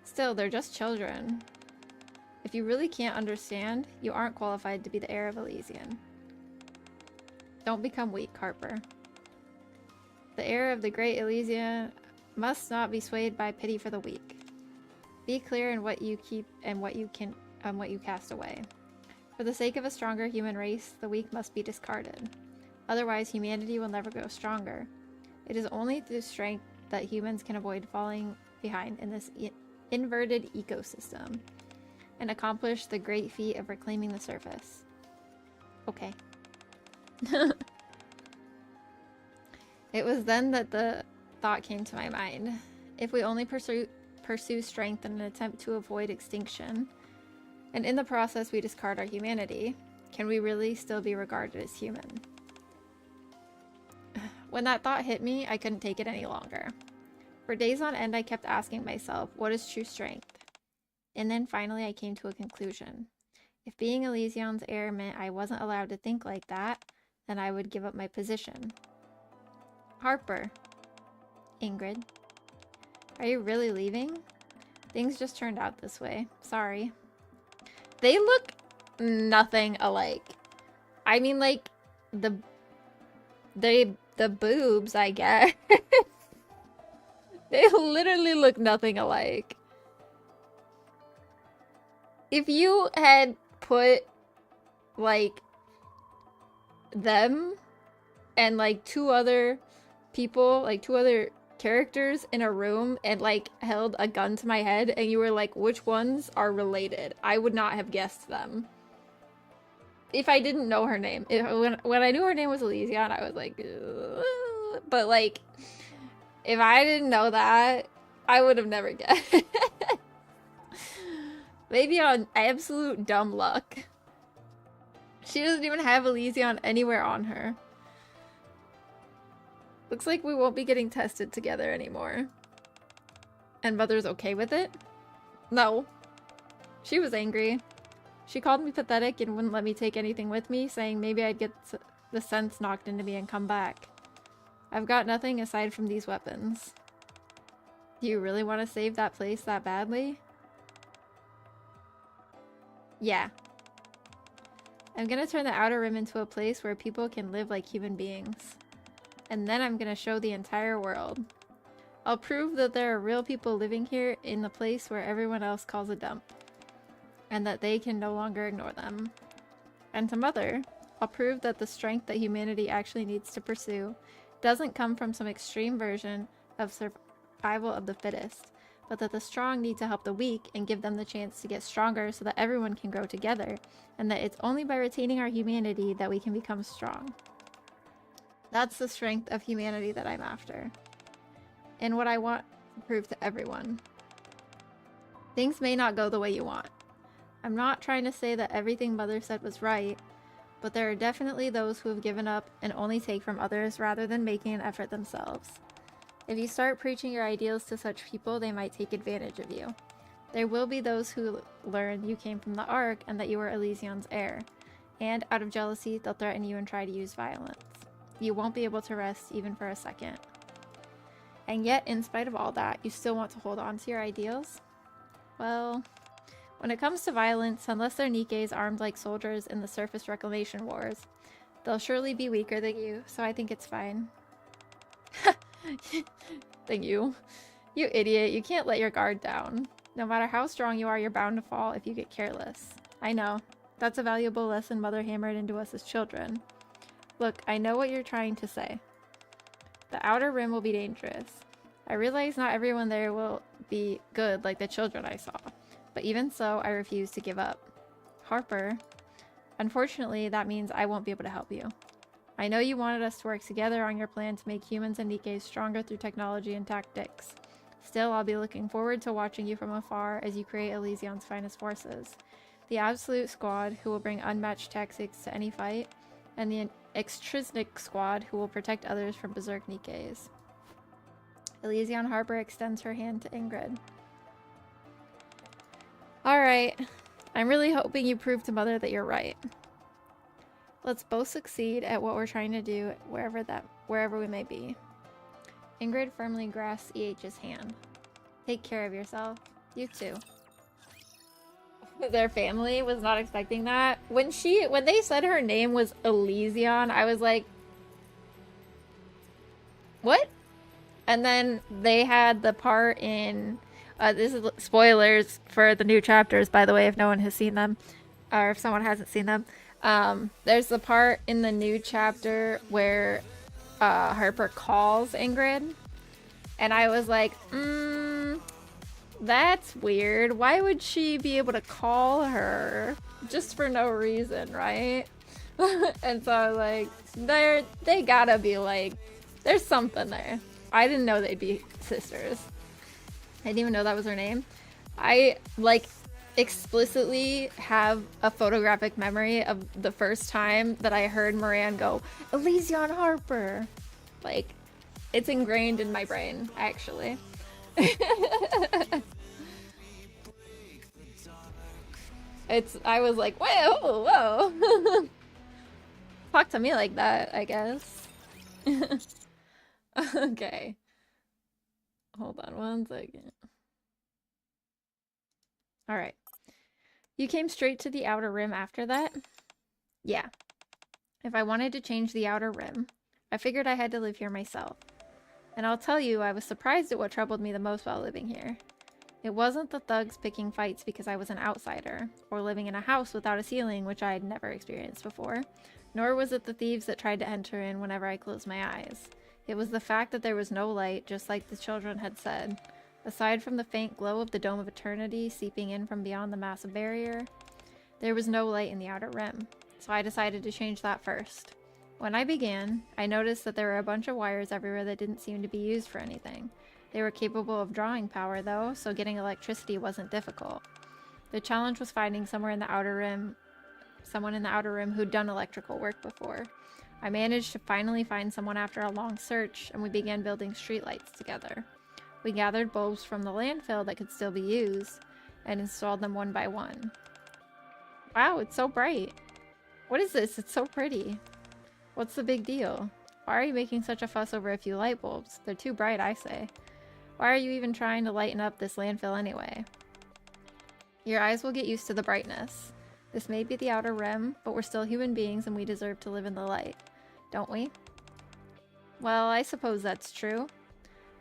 Still, they're just children. If you really can't understand, you aren't qualified to be the heir of Elysian. Don't become weak, Harper. The heir of the great Elysian must not be swayed by pity for the weak. Be clear in what you keep and what you cast away. For the sake of a stronger human race, the weak must be discarded. Otherwise, humanity will never grow stronger. It is only through strength that humans can avoid falling behind in this inverted ecosystem and accomplish the great feat of reclaiming the surface. Okay. It was then that the thought came to my mind. If we only pursue strength in an attempt to avoid extinction, and in the process we discard our humanity, can we really still be regarded as human? When that thought hit me, I couldn't take it any longer. For days on end, I kept asking myself, what is true strength? And then finally, I came to a conclusion. If being Elysion's heir meant I wasn't allowed to think like that, then I would give up my position. Harper. Ingrid. Are you really leaving? Things just turned out this way. Sorry. They look nothing alike. I mean, like, the boobs, I guess. They literally look nothing alike. If you had put, like, them and, like, two other people, like, two other characters in a room and, like, held a gun to my head and you were like, which ones are related? I would not have guessed them. If I didn't know her name. When I knew her name was Elysion, I was like, ugh. But, like, if I didn't know that, I would have never guessed. Maybe on absolute dumb luck. She doesn't even have Elysion anywhere on her. Looks like we won't be getting tested together anymore. And Mother's okay with it? No. She was angry. She called me pathetic and wouldn't let me take anything with me, saying maybe I'd get the sense knocked into me and come back. I've got nothing aside from these weapons. Do you really want to save that place that badly? Yeah. I'm gonna turn the Outer Rim into a place where people can live like human beings. And then I'm gonna show the entire world. I'll prove that there are real people living here in the place where everyone else calls a dump. And that they can no longer ignore them. And to Mother, I'll prove that the strength that humanity actually needs to pursue doesn't come from some extreme version of survival of the fittest, but that the strong need to help the weak and give them the chance to get stronger so that everyone can grow together, and that it's only by retaining our humanity that we can become strong. That's the strength of humanity that I'm after, and what I want to prove to everyone. Things may not go the way you want. I'm not trying to say that everything Mother said was right, but there are definitely those who have given up and only take from others rather than making an effort themselves. If you start preaching your ideals to such people, they might take advantage of you. There will be those who learn you came from the Ark and that you were Elysion's heir, and out of jealousy, they'll threaten you and try to use violence. You won't be able to rest even for a second. And yet, in spite of all that, you still want to hold on to your ideals? Well, when it comes to violence, unless they're Nikkes armed like soldiers in the surface reclamation wars, they'll surely be weaker than you, so I think it's fine. Than you. You idiot, you can't let your guard down. No matter how strong you are, you're bound to fall if you get careless. I know. That's a valuable lesson Mother hammered into us as children. Look, I know what you're trying to say. The Outer Rim will be dangerous. I realize not everyone there will be good like the children I saw. But even so, I refuse to give up. Harper, unfortunately, that means I won't be able to help you. I know you wanted us to work together on your plan to make humans and Nikkes stronger through technology and tactics. Still, I'll be looking forward to watching you from afar as you create Elysion's finest forces. The Absolute Squad, who will bring unmatched tactics to any fight, and the Extrinsic Squad, who will protect others from Berserk Nikkes. Elysion Harper extends her hand to Ingrid. Alright, I'm really hoping you prove to Mother that you're right. Let's both succeed at what we're trying to do, wherever we may be. Ingrid firmly grasps EH's hand. Take care of yourself. You too. Their family was not expecting that. When they said her name was Elysion, I was like, what? And then they had the part in, this is spoilers for the new chapters, by the way, if no one has seen them, or if someone hasn't seen them. There's the part in the new chapter where Harper calls Ingrid, and I was like, that's weird. Why would she be able to call her just for no reason, right? And so I was like, they gotta be like, there's something there. I didn't know they'd be sisters. I didn't even know that was her name. I like explicitly have a photographic memory of the first time that I heard Moran go, Elysion Harper. Like, it's ingrained in my brain, actually. I was like, whoa, whoa. Talk to me like that, I guess. Okay. Hold on one second. Alright. You came straight to the Outer Rim after that? Yeah. If I wanted to change the Outer Rim, I figured I had to live here myself. And I'll tell you, I was surprised at what troubled me the most while living here. It wasn't the thugs picking fights because I was an outsider, or living in a house without a ceiling, which I had never experienced before, nor was it the thieves that tried to enter in whenever I closed my eyes. It was the fact that there was no light, just like the children had said. Aside from the faint glow of the Dome of Eternity seeping in from beyond the massive barrier, there was no light in the Outer Rim, so I decided to change that first. When I began, I noticed that there were a bunch of wires everywhere that didn't seem to be used for anything. They were capable of drawing power though, so getting electricity wasn't difficult. The challenge was finding someone in the Outer Rim who'd done electrical work before. I managed to finally find someone after a long search, and we began building streetlights together. We gathered bulbs from the landfill that could still be used, and installed them one by one. Wow, it's so bright. What is this? It's so pretty. What's the big deal? Why are you making such a fuss over a few light bulbs? They're too bright, I say. Why are you even trying to lighten up this landfill anyway? Your eyes will get used to the brightness. This may be the Outer Rim, but we're still human beings and we deserve to live in the light. Don't we? Well, I suppose that's true.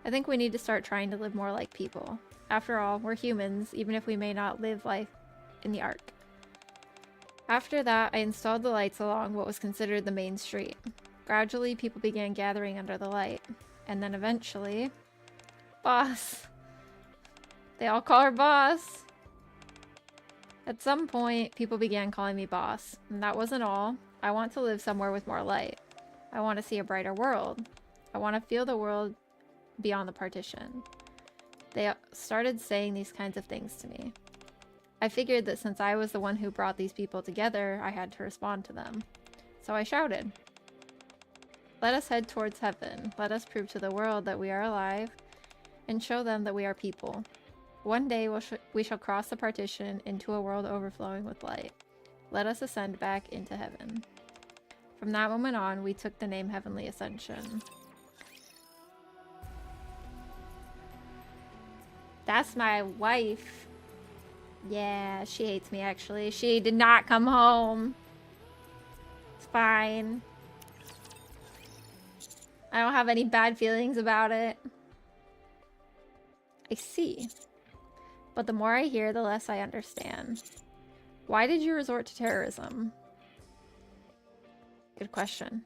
I think we need to start trying to live more like people. After all, we're humans, even if we may not live life in the Ark. After that, I installed the lights along what was considered the main street. Gradually, people began gathering under the light. And then eventually... Boss! They all call her Boss! At some point, people began calling me Boss. And that wasn't all. I want to live somewhere with more light. I want to see a brighter world. I want to feel the world beyond the partition. They started saying these kinds of things to me. I figured that since I was the one who brought these people together, I had to respond to them. So I shouted, "Let us head towards heaven. Let us prove to the world that we are alive and show them that we are people. One day we shall cross the partition into a world overflowing with light. Let us ascend back into heaven." From that moment on, we took the name Heavenly Ascension. That's my wife. Yeah, she hates me actually. She did not come home. It's fine. I don't have any bad feelings about it. I see. But the more I hear, the less I understand. Why did you resort to terrorism? Good question.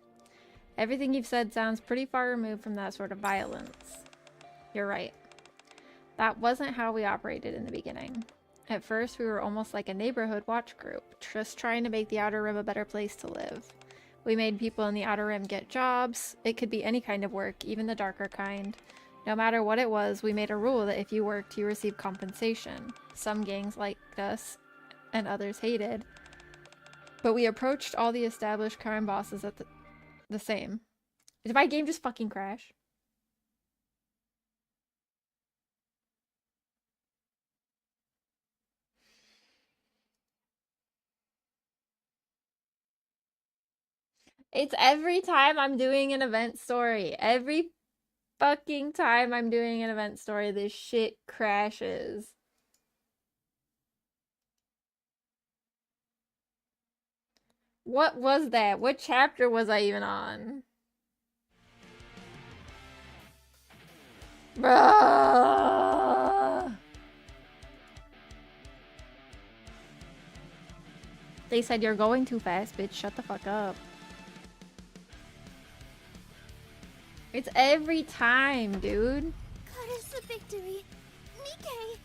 Everything you've said sounds pretty far removed from that sort of violence. You're right. That wasn't how we operated in the beginning. At first, we were almost like a neighborhood watch group, just trying to make the Outer Rim a better place to live. We made people in the Outer Rim get jobs. It could be any kind of work, even the darker kind. No matter what it was, we made a rule that if you worked, you received compensation. Some gangs liked us, and others hated. But we approached all the established crime bosses at the same. Did my game just fucking crash? It's every time I'm doing an event story. Every fucking time I'm doing an event story, this shit crashes. What was that? What chapter was I even on? Bruh. They said you're going too fast, bitch. Shut the fuck up. It's every time, dude. Got us the victory. Nikke!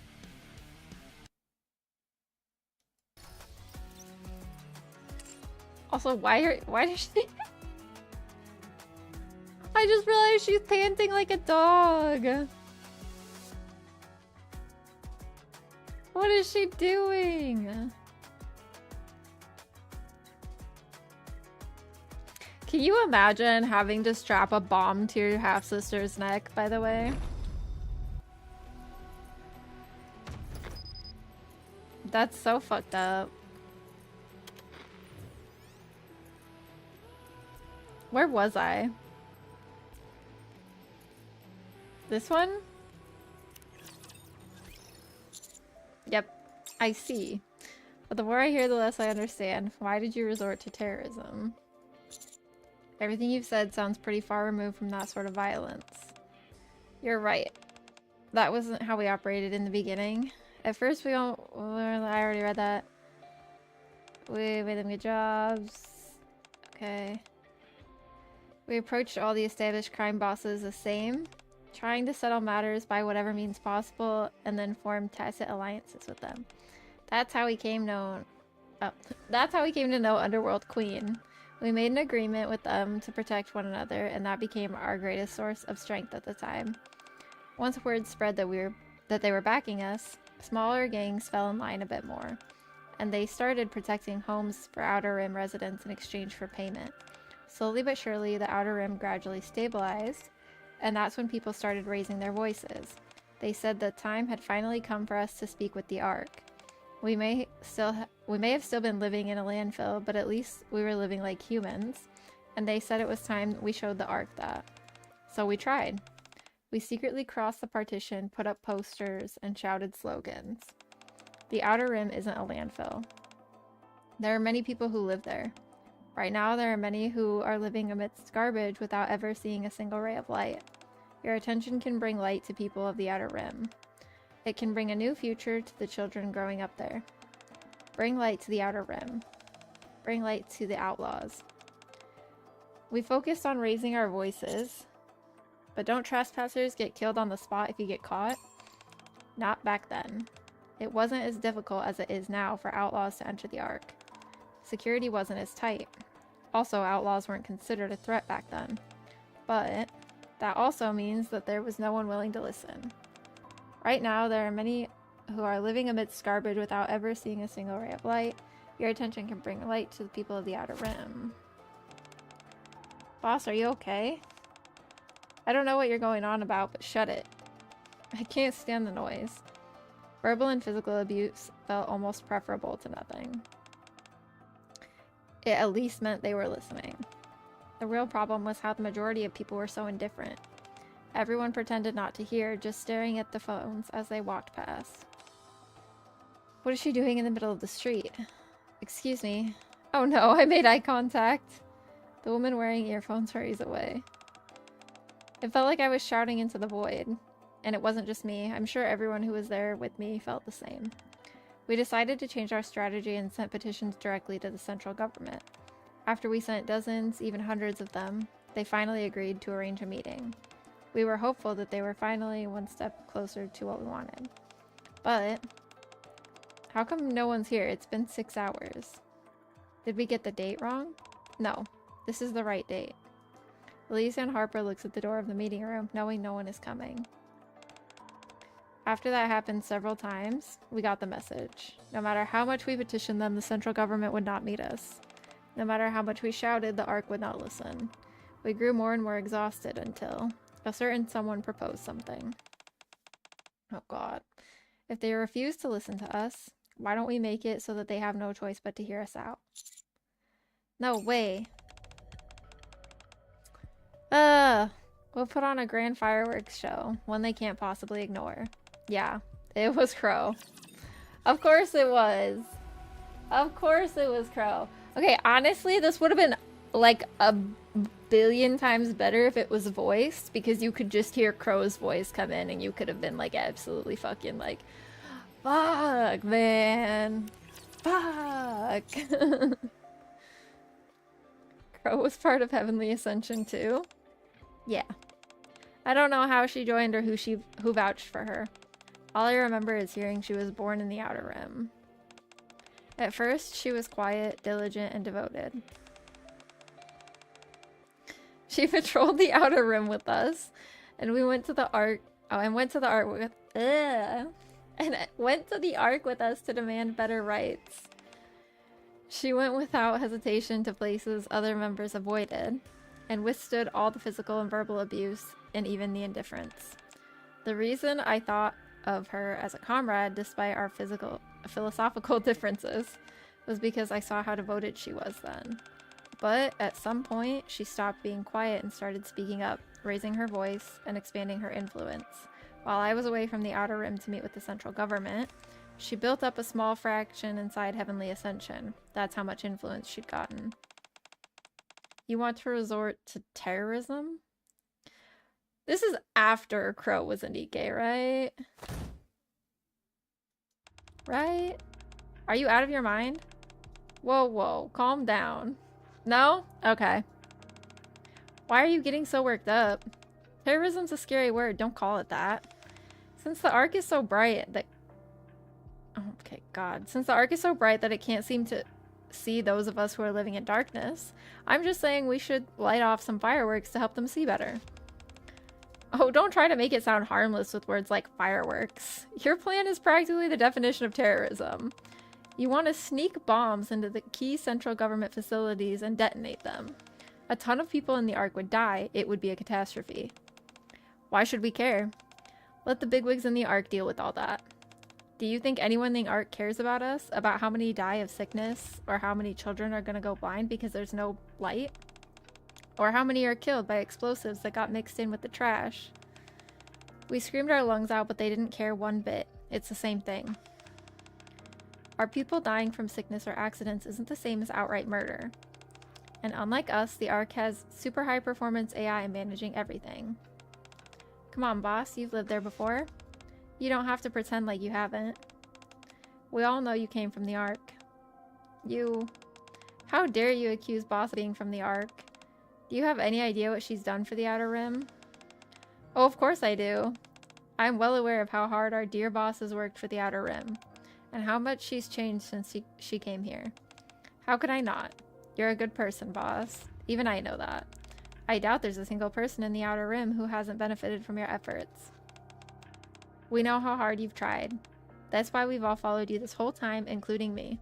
Also, why does she... I just realized she's panting like a dog. What is she doing? Can you imagine having to strap a bomb to your half-sister's neck, by the way? That's so fucked up. Where was I? This one? Yep, I see. But the more I hear, the less I understand. Why did you resort to terrorism? Everything you've said sounds pretty far removed from that sort of violence. You're right. That wasn't how we operated in the beginning. At first we don't... I already read that. We made them good jobs. Okay. We approached all the established crime bosses the same, trying to settle matters by whatever means possible, and then form tacit alliances with them. That's how we came to know Underworld Queen. We made an agreement with them to protect one another, and that became our greatest source of strength at the time. Once word spread that they were backing us, smaller gangs fell in line a bit more, and they started protecting homes for Outer Rim residents in exchange for payment. Slowly but surely, the Outer Rim gradually stabilized, and that's when people started raising their voices. They said the time had finally come for us to speak with the Ark. We may have still been living in a landfill, but at least we were living like humans, and they said it was time we showed the Ark that. So we tried. We secretly crossed the partition, put up posters, and shouted slogans. The Outer Rim isn't a landfill. There are many people who live there. Right now, there are many who are living amidst garbage without ever seeing a single ray of light. Your attention can bring light to people of the Outer Rim. It can bring a new future to the children growing up there. Bring light to the Outer Rim. Bring light to the outlaws. We focused on raising our voices, but don't trespassers get killed on the spot if you get caught? Not back then. It wasn't as difficult as it is now for outlaws to enter the Ark. Security wasn't as tight. Also, outlaws weren't considered a threat back then. But that also means that there was no one willing to listen. Right now, there are many who are living amidst garbage without ever seeing a single ray of light. Your attention can bring light to the people of the Outer Rim. Boss, are you okay? I don't know what you're going on about, but shut it. I can't stand the noise. Verbal and physical abuse felt almost preferable to nothing. It at least meant they were listening. The real problem was how the majority of people were so indifferent. Everyone pretended not to hear, just staring at the phones as they walked past. What is she doing in the middle of the street? Excuse me. Oh no, I made eye contact. The woman wearing earphones hurries away. It felt like I was shouting into the void. And it wasn't just me. I'm sure everyone who was there with me felt the same. We decided to change our strategy and sent petitions directly to the central government. After we sent dozens, even hundreds of them, they finally agreed to arrange a meeting. We were hopeful that they were finally one step closer to what we wanted. But how come no one's here? It's been 6 hours. Did we get the date wrong? No, this is the right date. Elisa and Harper looks at the door of the meeting room, knowing no one is coming. After that happened several times, we got the message. No matter how much we petitioned them, the central government would not meet us. No matter how much we shouted, the Ark would not listen. We grew more and more exhausted until a certain someone proposed something. Oh god. If they refuse to listen to us, why don't we make it so that they have no choice but to hear us out? No way. We'll put on a grand fireworks show, one they can't possibly ignore. Yeah, it was Crow. Of course it was. Of course it was Crow. Okay, honestly, this would have been like a billion times better if it was voiced, because you could just hear Crow's voice come in and you could have been like absolutely fucking like, fuck, man. Fuck. Crow was part of Heavenly Ascension too? Yeah. I don't know how she joined or who vouched for her. All I remember is hearing she was born in the Outer Rim. At first, she was quiet, diligent, and devoted. She patrolled the Outer Rim with us, and we went to the Ark. Oh, and went to the Ark with and went to the Ark with us to demand better rights. She went without hesitation to places other members avoided, and withstood all the physical and verbal abuse, and even the indifference. The reason I thought of her as a comrade, despite our philosophical differences, was because I saw how devoted she was then. But at some point, she stopped being quiet and started speaking up, raising her voice and expanding her influence. While I was away from the Outer Rim to meet with the central government, she built up a small fraction inside Heavenly Ascension. That's how much influence she'd gotten. You want to resort to terrorism? This is after Crow was a Nikke, right? Right? Are you out of your mind? Whoa, whoa, calm down. No? Okay. Why are you getting so worked up? Terrorism's a scary word, don't call it that. Since the arc is so bright that... Okay, God. Since the arc is so bright that it can't seem to see those of us who are living in darkness, I'm just saying we should light off some fireworks to help them see better. Oh, don't try to make it sound harmless with words like fireworks. Your plan is practically the definition of terrorism. You want to sneak bombs into the key central government facilities and detonate them. A ton of people in the Ark would die. It would be a catastrophe. Why should we care? Let the bigwigs in the Ark deal with all that. Do you think anyone in the Ark cares about us? About how many die of sickness? Or how many children are going to go blind because there's no light? Or how many are killed by explosives that got mixed in with the trash? We screamed our lungs out, but they didn't care one bit. It's the same thing. Our people dying from sickness or accidents isn't the same as outright murder. And unlike us, the Ark has super high performance AI managing everything. Come on, boss, you've lived there before. You don't have to pretend like you haven't. We all know you came from the Ark. You... How dare you accuse boss of being from the Ark? Do you have any idea what she's done for the Outer Rim? Oh, of course I do. I'm well aware of how hard our dear boss has worked for the Outer Rim, and how much she's changed since she came here. How could I not? You're a good person, boss. Even I know that. I doubt there's a single person in the Outer Rim who hasn't benefited from your efforts. We know how hard you've tried. That's why we've all followed you this whole time, including me.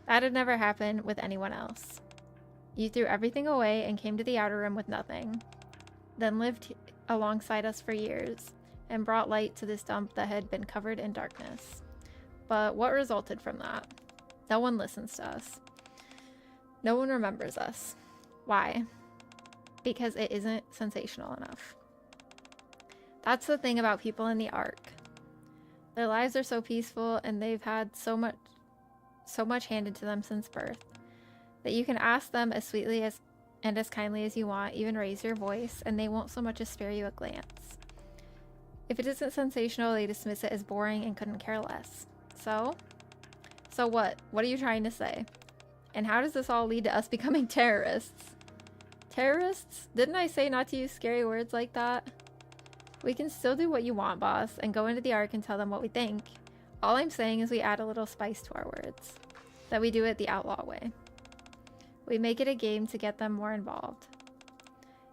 That'd never happen with anyone else. You threw everything away and came to the Outer Rim with nothing. Then lived alongside us for years, and brought light to this dump that had been covered in darkness. But what resulted from that? No one listens to us. No one remembers us. Why? Because it isn't sensational enough. That's the thing about people in the Ark. Their lives are so peaceful, and they've had so much handed to them since birth, that you can ask them as sweetly and as kindly as you want, even raise your voice, and they won't so much as spare you a glance. If it isn't sensational, they dismiss it as boring and couldn't care less. So what? What are you trying to say? And how does this all lead to us becoming terrorists? Terrorists? Didn't I say not to use scary words like that? We can still do what you want, boss, and go into the Ark and tell them what we think. All I'm saying is we add a little spice to our words. That we do it the outlaw way. We make it a game to get them more involved.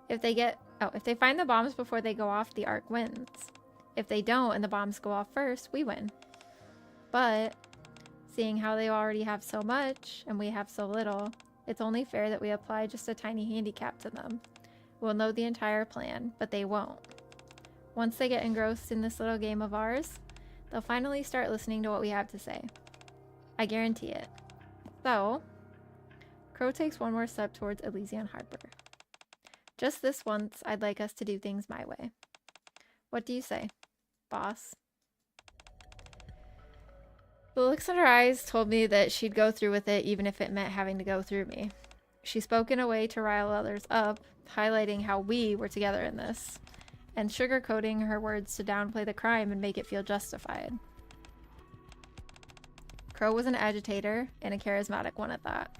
If they find the bombs before they go off, the Ark wins. If they don't and the bombs go off first, we win. But, seeing how they already have so much and we have so little, it's only fair that we apply just a tiny handicap to them. We'll know the entire plan, but they won't. Once they get engrossed in this little game of ours, they'll finally start listening to what we have to say. I guarantee it. So, Crow takes one more step towards Elysian Harbor. Just this once, I'd like us to do things my way. What do you say, boss? The looks in her eyes told me that she'd go through with it even if it meant having to go through me. She spoke in a way to rile others up, highlighting how we were together in this, and sugarcoating her words to downplay the crime and make it feel justified. Crow was an agitator, and a charismatic one at that.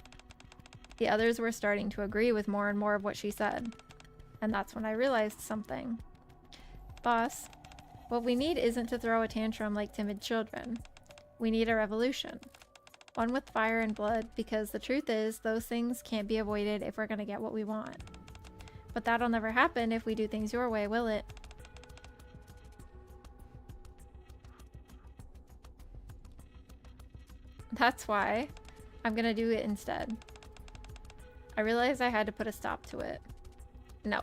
The others were starting to agree with more and more of what she said, and that's when I realized something. Boss, what we need isn't to throw a tantrum like timid children. We need a revolution. One with fire and blood, because the truth is, those things can't be avoided if we're gonna get what we want. But that'll never happen if we do things your way, will it? That's why I'm gonna do it instead. I realized I had to put a stop to it. No.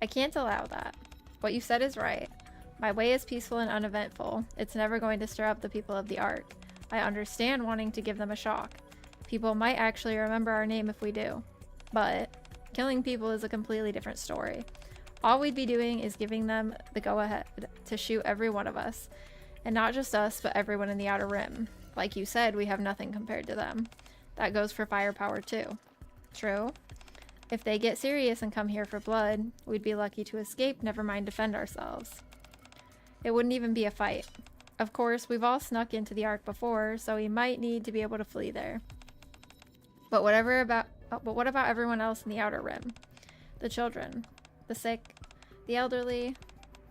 I can't allow that. What you said is right. My way is peaceful and uneventful. It's never going to stir up the people of the Ark. I understand wanting to give them a shock. People might actually remember our name if we do. But killing people is a completely different story. All we'd be doing is giving them the go-ahead to shoot every one of us. And not just us, but everyone in the Outer Rim. Like you said, we have nothing compared to them. That goes for firepower too. True. If they get serious and come here for blood, we'd be lucky to escape, never mind defend ourselves. It wouldn't even be a fight. Of course, we've all snuck into the Ark before, so we might need to be able to flee there. But what about everyone else in the Outer Rim? The children, the sick, the elderly,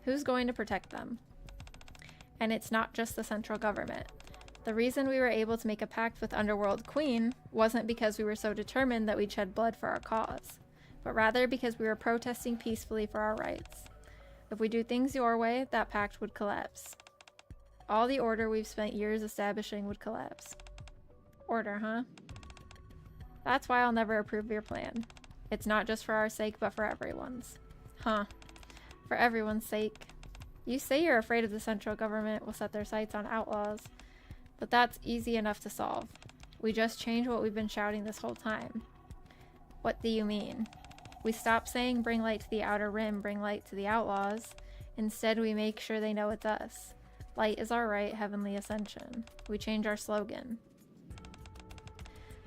who's going to protect them? And it's not just the central government. The reason we were able to make a pact with Underworld Queen wasn't because we were so determined that we'd shed blood for our cause, but rather because we were protesting peacefully for our rights. If we do things your way, that pact would collapse. All the order we've spent years establishing would collapse. Order, huh? That's why I'll never approve your plan. It's not just for our sake, but for everyone's. Huh. For everyone's sake. You say you're afraid of the central government will set their sights on outlaws, but that's easy enough to solve. We just change what we've been shouting this whole time. What do you mean? We stop saying bring light to the Outer Rim, bring light to the outlaws. Instead, we make sure they know it's us. Light is our right, heavenly ascension. We change our slogan.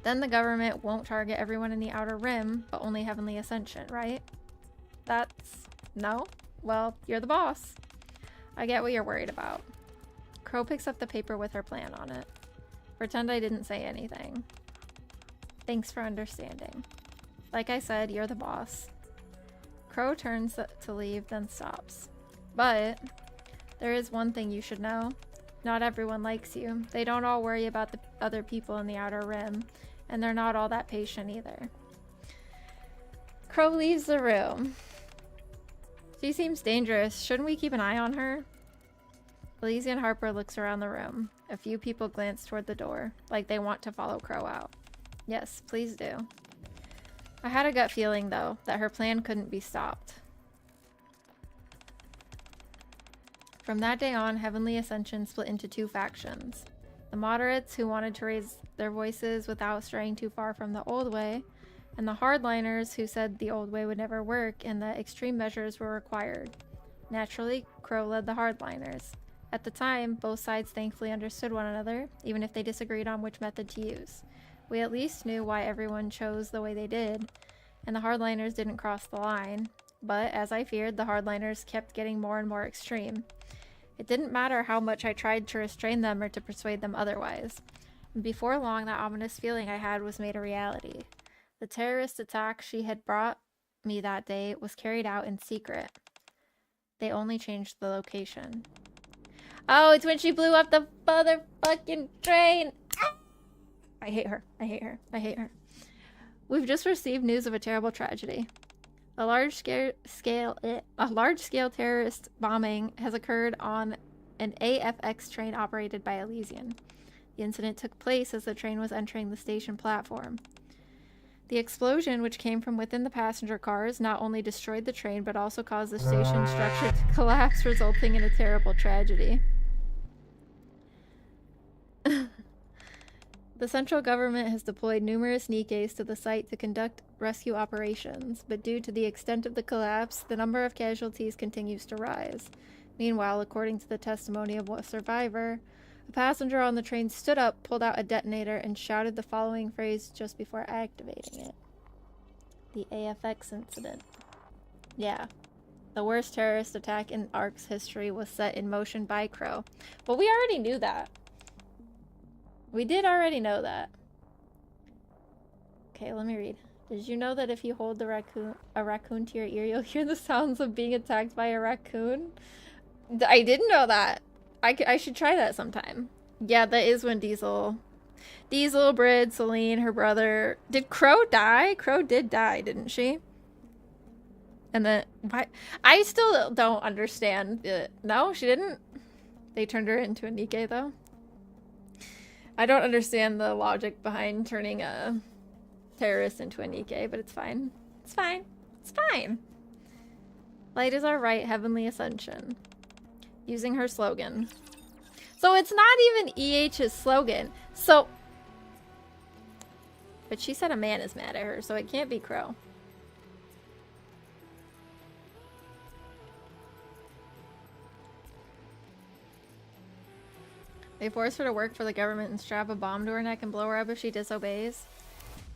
Then the government won't target everyone in the Outer Rim, but only heavenly ascension, right? No? Well, you're the boss. I get what you're worried about. Crow picks up the paper with her plan on it. Pretend I didn't say anything. Thanks for understanding. Like I said, you're the boss. Crow turns to leave, then stops. But there is one thing you should know. Not everyone likes you. They don't all worry about the other people in the Outer Rim, and they're not all that patient either. Crow leaves the room. She seems dangerous. Shouldn't we keep an eye on her? Elysian Harper looks around the room. A few people glance toward the door, like they want to follow Crow out. Yes, please do. I had a gut feeling, though, that her plan couldn't be stopped. From that day on, Heavenly Ascension split into two factions. The moderates, who wanted to raise their voices without straying too far from the old way, and the hardliners, who said the old way would never work and that extreme measures were required. Naturally, Crow led the hardliners. At the time, both sides thankfully understood one another, even if they disagreed on which method to use. We at least knew why everyone chose the way they did, and the hardliners didn't cross the line. But, as I feared, the hardliners kept getting more and more extreme. It didn't matter how much I tried to restrain them or to persuade them otherwise. And before long, that ominous feeling I had was made a reality. The terrorist attack she had brought me that day was carried out in secret. They only changed the location. Oh, it's when she blew up the motherfucking train! Ah! I hate her. I hate her. I hate her. We've just received news of a terrible tragedy. A large-scale terrorist bombing has occurred on an AFX train operated by Elysian. The incident took place as the train was entering the station platform. The explosion, which came from within the passenger cars, not only destroyed the train, but also caused the station structure to collapse, resulting in a terrible tragedy. The central government has deployed numerous Nikkes to the site to conduct rescue operations, but due to the extent of the collapse, the number of casualties continues to rise. Meanwhile, according to the testimony of a survivor, a passenger on the train stood up, pulled out a detonator, and shouted the following phrase just before activating it. The AFX incident. Yeah. The worst terrorist attack in ARK's history was set in motion by Crow. But we already knew that. We did already know that. Okay, let me read. Did you know that if you hold a raccoon to your ear, you'll hear the sounds of being attacked by a raccoon? I didn't know that. I should try that sometime. Yeah, that is when Diesel, Brid, Celine, her brother... Did Crow die? Crow did die, didn't she? And then... Why? I still don't understand. No, she didn't? They turned her into a Nikke, though? I don't understand the logic behind turning a terrorist into a Nikke, but it's fine. It's fine. It's fine. Light is our right, heavenly ascension. Using her slogan. So it's not even EH's slogan. So... But she said a man is mad at her, so it can't be Crow. They force her to work for the government and strap a bomb to her neck and blow her up if she disobeys.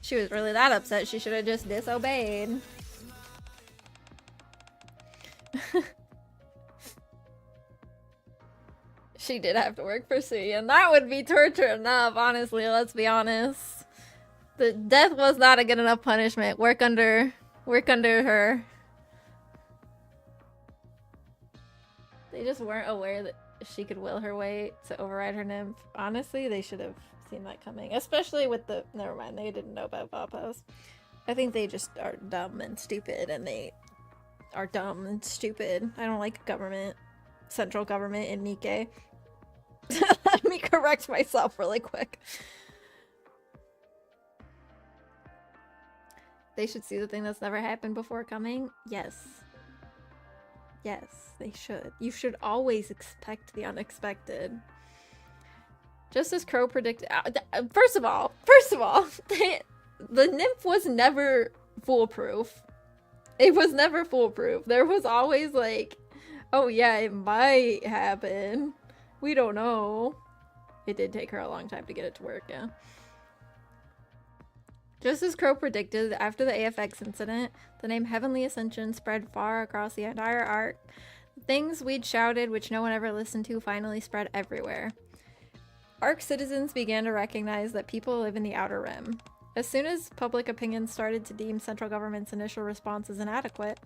She was really that upset, she should have just disobeyed. She did have to work for Sui, and that would be torture enough, honestly, let's be honest. The death was not a good enough punishment. Work under her. They just weren't aware that she could will her way to override her nymph. Honestly, they should have seen that coming. Especially with the... Never mind, they didn't know about Vapos. I think they just are dumb and stupid, and they are dumb and stupid. I don't like government. Central government in Nikke. Let me correct myself really quick. They should see the thing that's never happened before coming. Yes. Yes, they should. You should always expect the unexpected. Just as Crow predicted... First of all, the nymph was never foolproof. It was never foolproof. There was always like, oh yeah, it might happen. We don't know. It did take her a long time to get it to work, yeah. Just as Crow predicted, after the AFX incident, the name Heavenly Ascension spread far across the entire arc. The things we'd shouted, which no one ever listened to, finally spread everywhere. Arc citizens began to recognize that people live in the Outer Rim. As soon as public opinion started to deem central government's initial responses inadequate,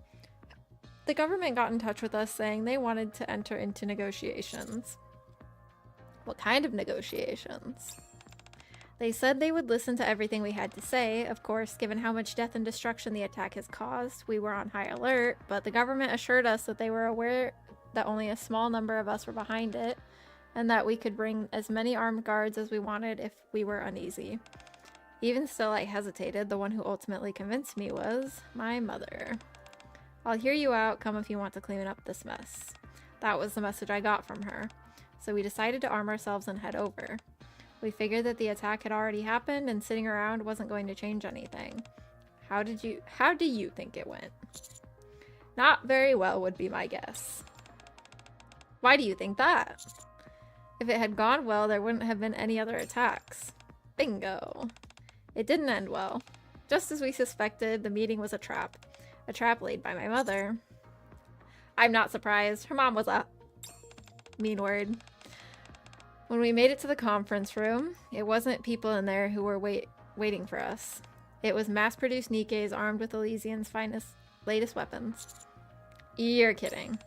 the government got in touch with us saying they wanted to enter into negotiations. What kind of negotiations? They said they would listen to everything we had to say. Of course, given how much death and destruction the attack has caused, we were on high alert, but the government assured us that they were aware that only a small number of us were behind it, and that we could bring as many armed guards as we wanted if we were uneasy. Even still, I hesitated. The one who ultimately convinced me was my mother. I'll hear you out, come if you want to clean up this mess. That was the message I got from her. So we decided to arm ourselves and head over. We figured that the attack had already happened and sitting around wasn't going to change anything. How do you think it went? Not very well would be my guess. Why do you think that? If it had gone well, there wouldn't have been any other attacks. Bingo. It didn't end well. Just as we suspected, the meeting was a trap. A trap laid by my mother. I'm not surprised. Her mom was a mean word. When we made it to the conference room, it wasn't people in there who were waiting for us. It was mass-produced Nikkes armed with Elysian's latest weapons. You're kidding.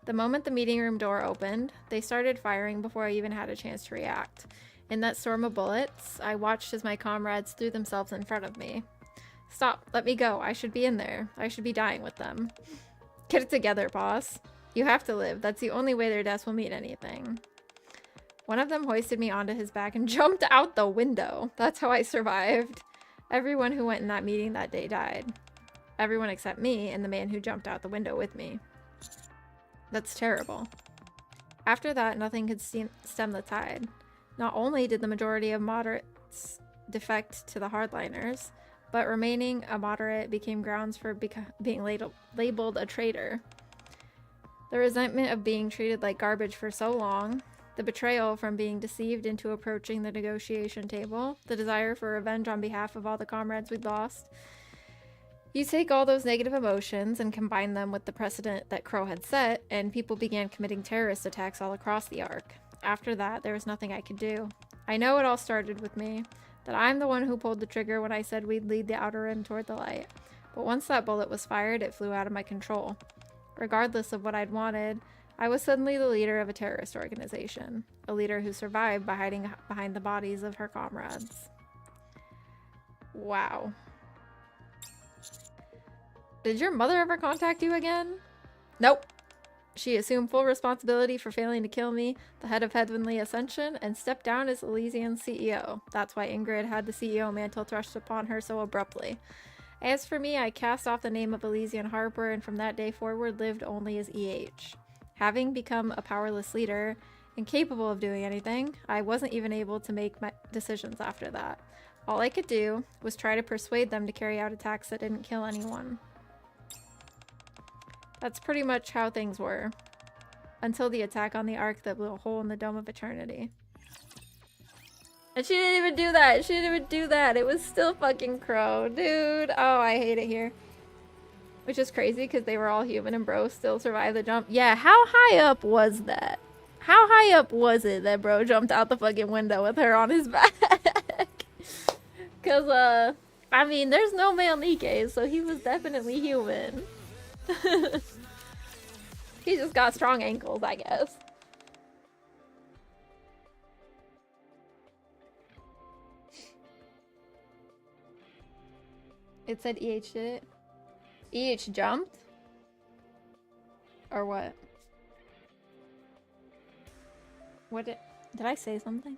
The moment the meeting room door opened, they started firing before I even had a chance to react. In that storm of bullets, I watched as my comrades threw themselves in front of me. Stop, let me go. I should be in there. I should be dying with them. Get it together, boss. You have to live. That's the only way their deaths will mean anything. One of them hoisted me onto his back and jumped out the window. That's how I survived. Everyone who went in that meeting that day died. Everyone except me and the man who jumped out the window with me. That's terrible. After that, nothing could stem the tide. Not only did the majority of moderates defect to the hardliners, but remaining a moderate became grounds for being labeled a traitor. The resentment of being treated like garbage for so long, the betrayal from being deceived into approaching the negotiation table, the desire for revenge on behalf of all the comrades we'd lost. You take all those negative emotions and combine them with the precedent that Crow had set, and people began committing terrorist attacks all across the Ark. After that, there was nothing I could do. I know it all started with me, that I'm the one who pulled the trigger when I said we'd lead the Outer Rim toward the light. But once that bullet was fired, it flew out of my control. Regardless of what I'd wanted, I was suddenly the leader of a terrorist organization, a leader who survived by hiding behind the bodies of her comrades. Wow. Did your mother ever contact you again? Nope. She assumed full responsibility for failing to kill me, the head of Heavenly Ascension, and stepped down as Elysian CEO. That's why Ingrid had the CEO mantle thrust upon her so abruptly. As for me, I cast off the name of Elysian Harper, and from that day forward lived only as EH. Having become a powerless leader, incapable of doing anything, I wasn't even able to make my decisions after that. All I could do was try to persuade them to carry out attacks that didn't kill anyone. That's pretty much how things were. Until the attack on the Ark that blew a hole in the Dome of Eternity. And she didn't even do that! She didn't even do that! It was still fucking Crow. Dude! Oh, I hate it here. Which is crazy because they were all human and Bro still survived the jump. Yeah, how high up was that? How high up was it that Bro jumped out the fucking window with her on his back? Because, I mean, there's no male Nikke, so he was definitely human. He just got strong ankles, I guess. It said EH did it. EH jumped? Or what? What did I say something?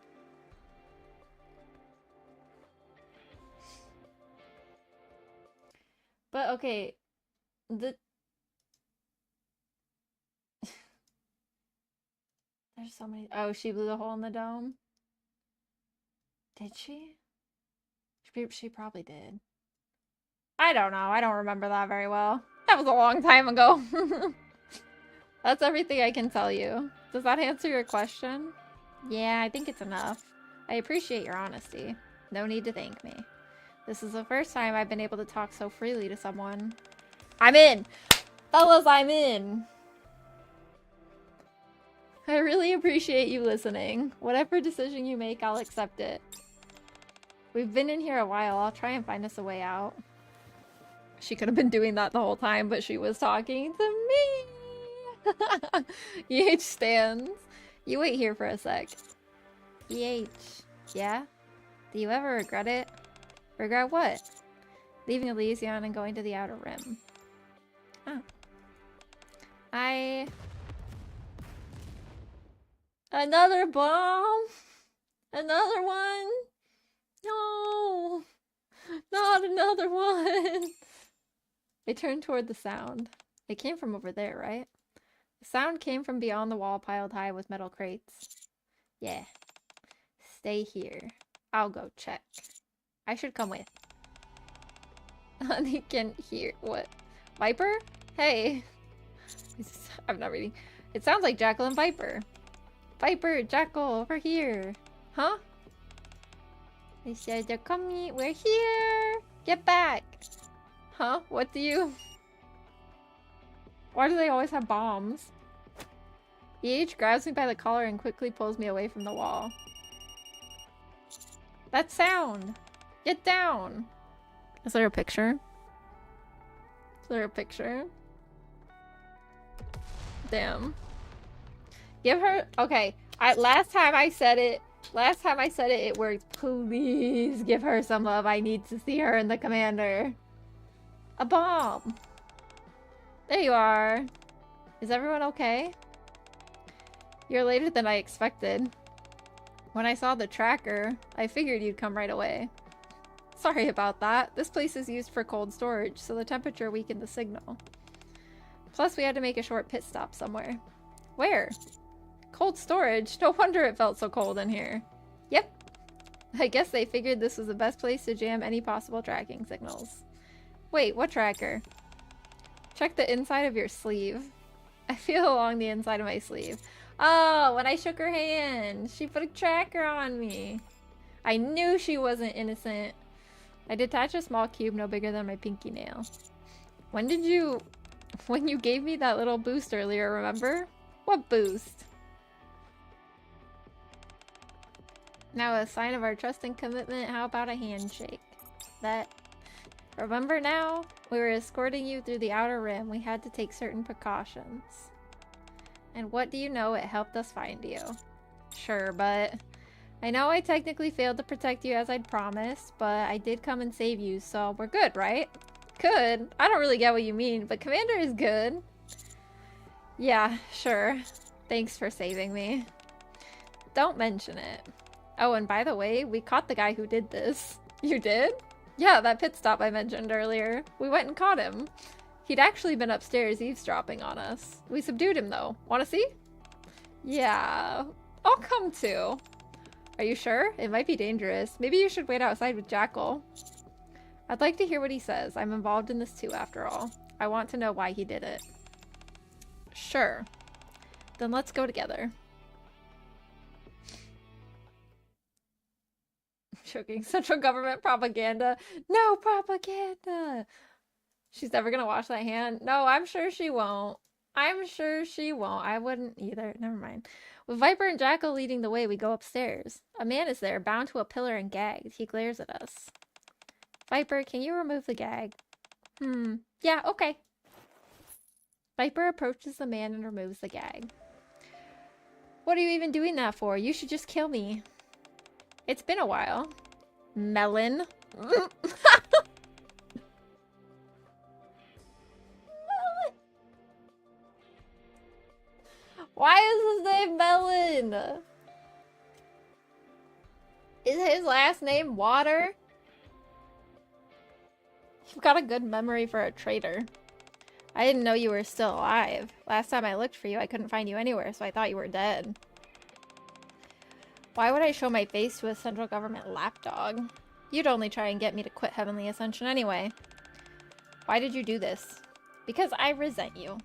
But okay, there's so many. Oh, she blew the hole in the dome? Did she? She probably did. I don't know. I don't remember that very well. That was a long time ago. That's everything I can tell you. Does that answer your question? Yeah, I think it's enough. I appreciate your honesty. No need to thank me. This is the first time I've been able to talk so freely to someone. I'm in! Fellas, I'm in! I really appreciate you listening. Whatever decision you make, I'll accept it. We've been in here a while. I'll try and find us a way out. She could have been doing that the whole time, but she was talking to me! EH stands. You wait here for a sec. EH. Yeah? Do you ever regret it? Regret what? Leaving Elysion and going to the Outer Rim. Oh. Another bomb? Another one? No! Not another one! I turned toward the sound. It came from over there, right? The sound came from beyond the wall piled high with metal crates. Yeah. Stay here. I'll go check. I should come with. Honey can hear. What? Viper? Hey. I'm not reading. It sounds like Jackal and Viper. Viper, Jackal, over here. Huh? They said they're coming. We're here. Get back. Huh? What do you... Why do they always have bombs? EH grabs me by the collar and quickly pulls me away from the wall. That sound! Get down! Is there a picture? Is there a picture? Damn. Give her... Okay. Last time I said it, it worked. Please give her some love. I need to see her and the commander. A bomb! There you are. Is everyone okay? You're later than I expected. When I saw the tracker, I figured you'd come right away. Sorry about that. This place is used for cold storage, so the temperature weakened the signal. Plus, we had to make a short pit stop somewhere. Where? Cold storage? No wonder it felt so cold in here. Yep. I guess they figured this was the best place to jam any possible tracking signals. Wait, what tracker? Check the inside of your sleeve. I feel along the inside of my sleeve. Oh, when I shook her hand, she put a tracker on me. I knew she wasn't innocent. I detached a small cube no bigger than my pinky nail. When you gave me that little boost earlier, remember? What boost? Now, a sign of our trust and commitment, how about a handshake? Remember now? We were escorting you through the Outer Rim. We had to take certain precautions. And what do you know? It helped us find you. Sure, but... I know I technically failed to protect you as I'd promised, but I did come and save you, so we're good, right? Good? I don't really get what you mean, but Commander is good. Yeah, sure. Thanks for saving me. Don't mention it. Oh, and by the way, we caught the guy who did this. You did? Yeah, that pit stop I mentioned earlier. We went and caught him. He'd actually been upstairs eavesdropping on us. We subdued him though. Wanna see? Yeah, I'll come too. Are you sure? It might be dangerous. Maybe you should wait outside with Jackal. I'd like to hear what he says. I'm involved in this too, after all. I want to know why he did it. Sure. Then let's go together. Choking central government propaganda. No propaganda! She's never gonna wash that hand. No, I'm sure she won't. I'm sure she won't. I wouldn't either. Never mind. With Viper and Jackal leading the way, we go upstairs. A man is there, bound to a pillar and gagged. He glares at us. Viper, can you remove the gag? Yeah, okay. Viper approaches the man and removes the gag. What are you even doing that for? You should just kill me. It's been a while. Melon. Why is his name Melon? Is his last name Water? You've got a good memory for a traitor. I didn't know you were still alive. Last time I looked for you, I couldn't find you anywhere, so I thought you were dead. Why would I show my face to a central government lapdog? You'd only try and get me to quit Heavenly Ascension anyway. Why did you do this? Because I resent you.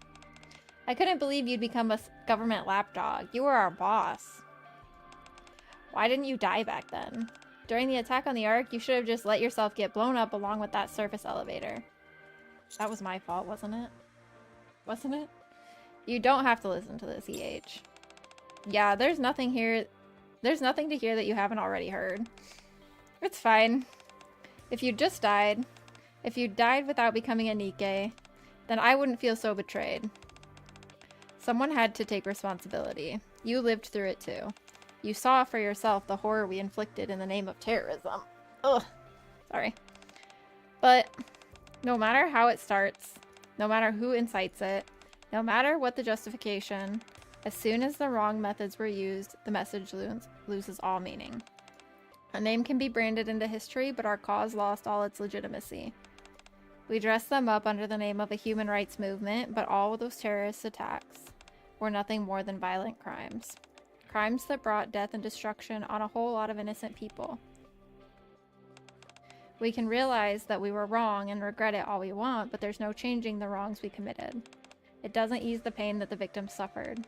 I couldn't believe you'd become a government lapdog. You were our boss. Why didn't you die back then? During the attack on the Ark, you should have just let yourself get blown up along with that surface elevator. That was my fault, wasn't it? Wasn't it? You don't have to listen to this, EH. Yeah, there's nothing here. There's nothing to hear that you haven't already heard. It's fine. If you just died, if you died without becoming a Nikke, then I wouldn't feel so betrayed. Someone had to take responsibility. You lived through it too. You saw for yourself the horror we inflicted in the name of terrorism. Ugh. Sorry. But no matter how it starts, no matter who incites it, no matter what the justification, as soon as the wrong methods were used, the message loses all meaning. A name can be branded into history, but our cause lost all its legitimacy. We dressed them up under the name of a human rights movement, but all of those terrorist attacks were nothing more than violent crimes. Crimes that brought death and destruction on a whole lot of innocent people. We can realize that we were wrong and regret it all we want, but there's no changing the wrongs we committed. It doesn't ease the pain that the victims suffered.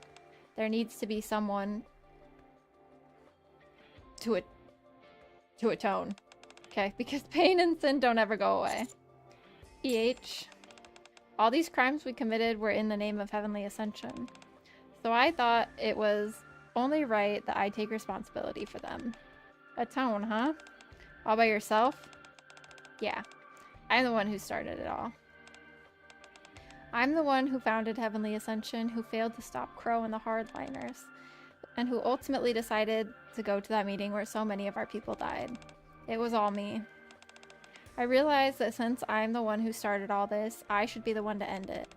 There needs to be someone to atone. Okay, because pain and sin don't ever go away. EH, all these crimes we committed were in the name of Heavenly Ascension. So I thought it was only right that I take responsibility for them. Atone, huh? All by yourself? Yeah, I'm the one who started it all. I'm the one who founded Heavenly Ascension, who failed to stop Crow and the Hardliners, and who ultimately decided to go to that meeting where so many of our people died. It was all me. I realized that since I'm the one who started all this, I should be the one to end it.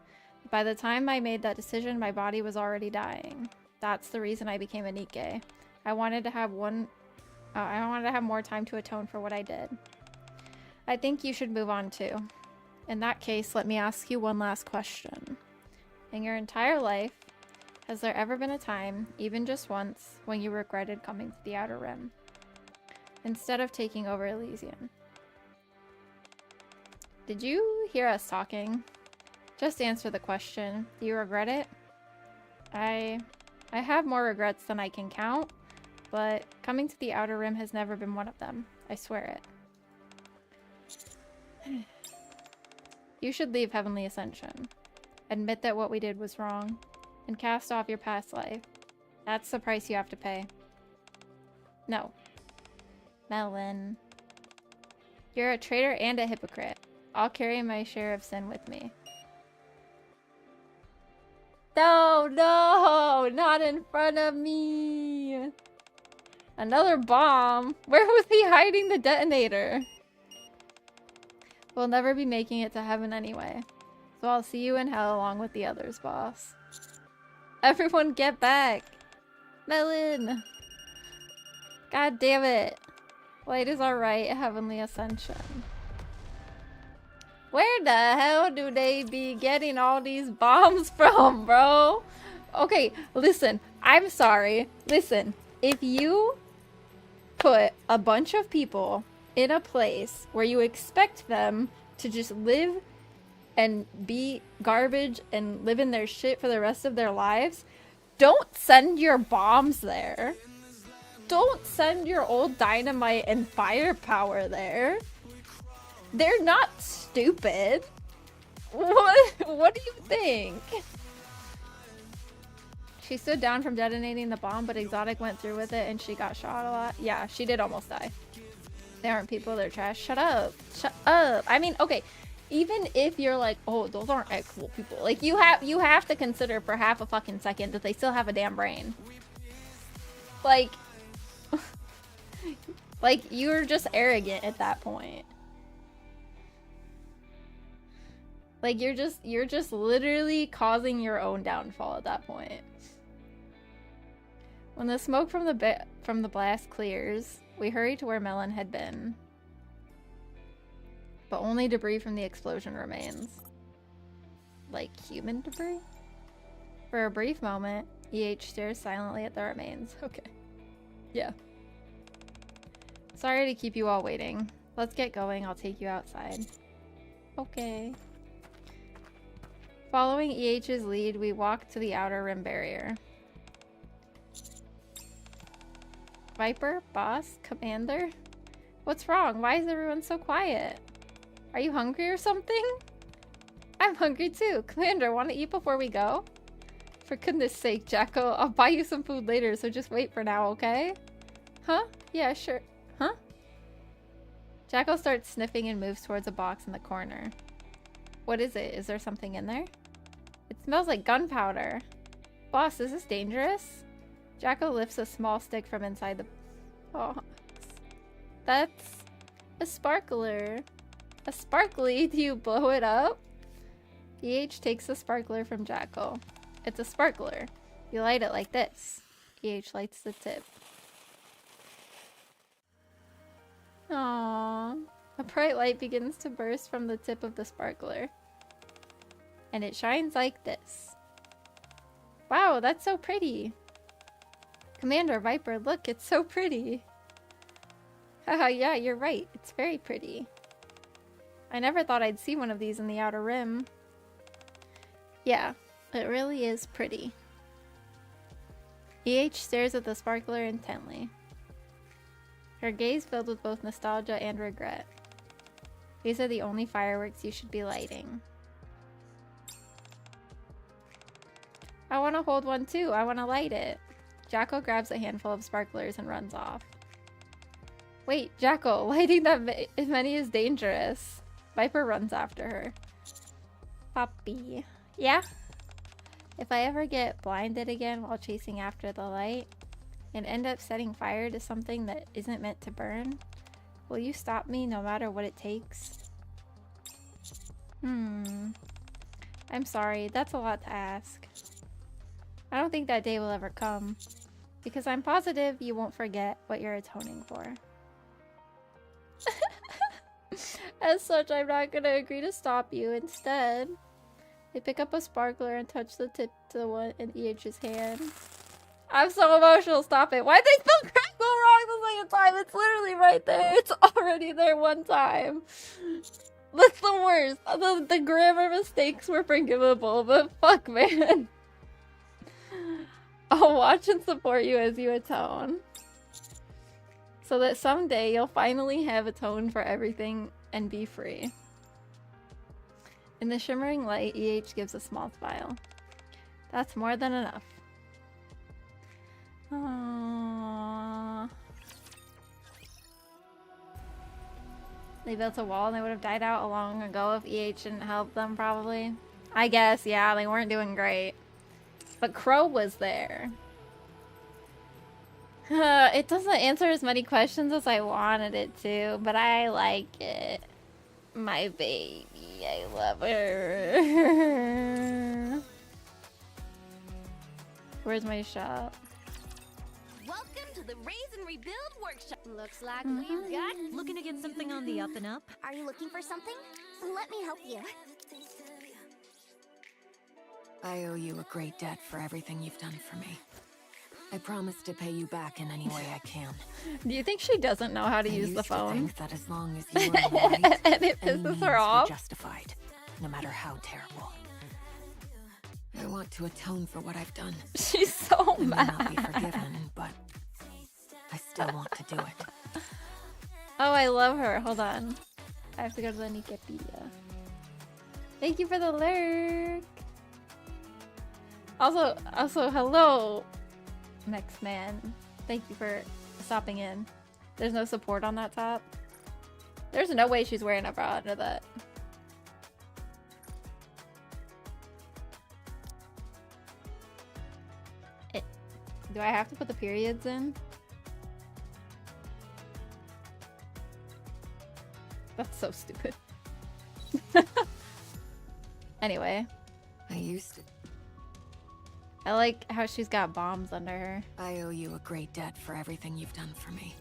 By the time I made that decision, my body was already dying. That's the reason I became a Nikke. I wanted to have more time to atone for what I did. I think you should move on too. In that case, let me ask you one last question. In your entire life, has there ever been a time, even just once, when you regretted coming to the Outer Rim? Instead of taking over Elysium. Did you hear us talking? Just answer the question. Do you regret it? I have more regrets than I can count, but coming to the Outer Rim has never been one of them. I swear it. You should leave Heavenly Ascension. Admit that what we did was wrong, and cast off your past life. That's the price you have to pay. No. Melon. You're a traitor and a hypocrite. I'll carry my share of sin with me. No, not in front of me. Another bomb. Where was he hiding the detonator? We'll never be making it to heaven anyway. So I'll see you in hell along with the others, boss. Everyone get back. Melon. God damn it. Light is our right, heavenly ascension. Where the hell do they be getting all these bombs from, bro? Okay, listen. I'm sorry. Listen. If you put a bunch of people in a place where you expect them to just live and be garbage and live in their shit for the rest of their lives, don't send your bombs there. Don't send your old dynamite and firepower there. They're not stupid. What do you think? She stood down from detonating the bomb, but Exotic went through with it and she got shot a lot. Yeah, she did almost die. They aren't people, they're trash. Shut up. Shut up. I mean, okay, even if you're like, oh, those aren't actual people. Like, you have to consider for half a fucking second that they still have a damn brain. Like, like, you're just arrogant at that point. Like, you're just literally causing your own downfall at that point. When the smoke from the blast clears, we hurry to where Melon had been. But only debris from the explosion remains. Like human debris? For a brief moment, EH stares silently at the remains. Okay. Yeah. Sorry to keep you all waiting. Let's get going, I'll take you outside. Okay. Following EH's lead, we walk to the outer rim barrier. Viper? Boss? Commander? What's wrong? Why is everyone so quiet? Are you hungry or something? I'm hungry too. Commander, want to eat before we go? For goodness sake, Jacko, I'll buy you some food later, so just wait for now, okay? Huh? Yeah, sure. Huh? Jacko starts sniffing and moves towards a box in the corner. What is it? Is there something in there? It smells like gunpowder. Boss, is this dangerous? Jacko lifts a small stick from inside the box. That's a sparkler. A sparkly? Do you blow it up? EH takes the sparkler from Jacko. It's a sparkler. You light it like this. EH lights the tip. Aww. A bright light begins to burst from the tip of the sparkler. And it shines like this. Wow, that's so pretty. Commander, Viper, look, it's so pretty. Haha, yeah, you're right. It's very pretty. I never thought I'd see one of these in the Outer Rim. Yeah, it really is pretty. EH stares at the sparkler intently. Her gaze filled with both nostalgia and regret. These are the only fireworks you should be lighting. I want to hold one too. I want to light it. Jacko grabs a handful of sparklers and runs off. Wait, Jacko, lighting that many is dangerous. Viper runs after her. Puppy. Yeah? If I ever get blinded again while chasing after the light and end up setting fire to something that isn't meant to burn, will you stop me no matter what it takes? I'm sorry, that's a lot to ask. I don't think that day will ever come, because I'm positive you won't forget what you're atoning for. As such, I'm not gonna agree to stop you. Instead, they pick up a sparkler and touch the tip to the one in EH's hand. I'm so emotional, stop it. Why'd they spell crackle wrong the second time? It's literally right there. It's already there one time. That's the worst. The grammar mistakes were forgivable, but fuck, man. I'll watch and support you as you atone. So that someday you'll finally have atoned for everything and be free. In the shimmering light, EH gives a small smile. That's more than enough. Aww. They built a wall and they would have died out long ago if EH didn't help them, probably. I guess, yeah, they weren't doing great. But Crow was there. It doesn't answer as many questions as I wanted it to, but I like it. My baby, I love her. Where's my shop? Welcome to the Raise and Rebuild workshop. Looks like we've got. Looking to get something on the up and up? Are you looking for something? Let me help you. I owe you a great debt for everything you've done for me. I promise to pay you back in any way I can. Do you think she doesn't know how to use the used to phone? think that as long as you were in the right, And it any pisses means her were off. justified, no matter how terrible. I want to atone for what I've done. She's so I may not be mad. forgiven, but I still want to do it. Oh, I love her. Hold on. I have to go to the Wikipedia. Thank you for the lurk. Also, hello, next man. Thank you for stopping in. There's no support on that top. There's no way she's wearing a bra under that. Do I have to put the periods in? That's so stupid. Anyway, I used to. I like how she's got bombs under her. I owe you a great debt for everything you've done for me.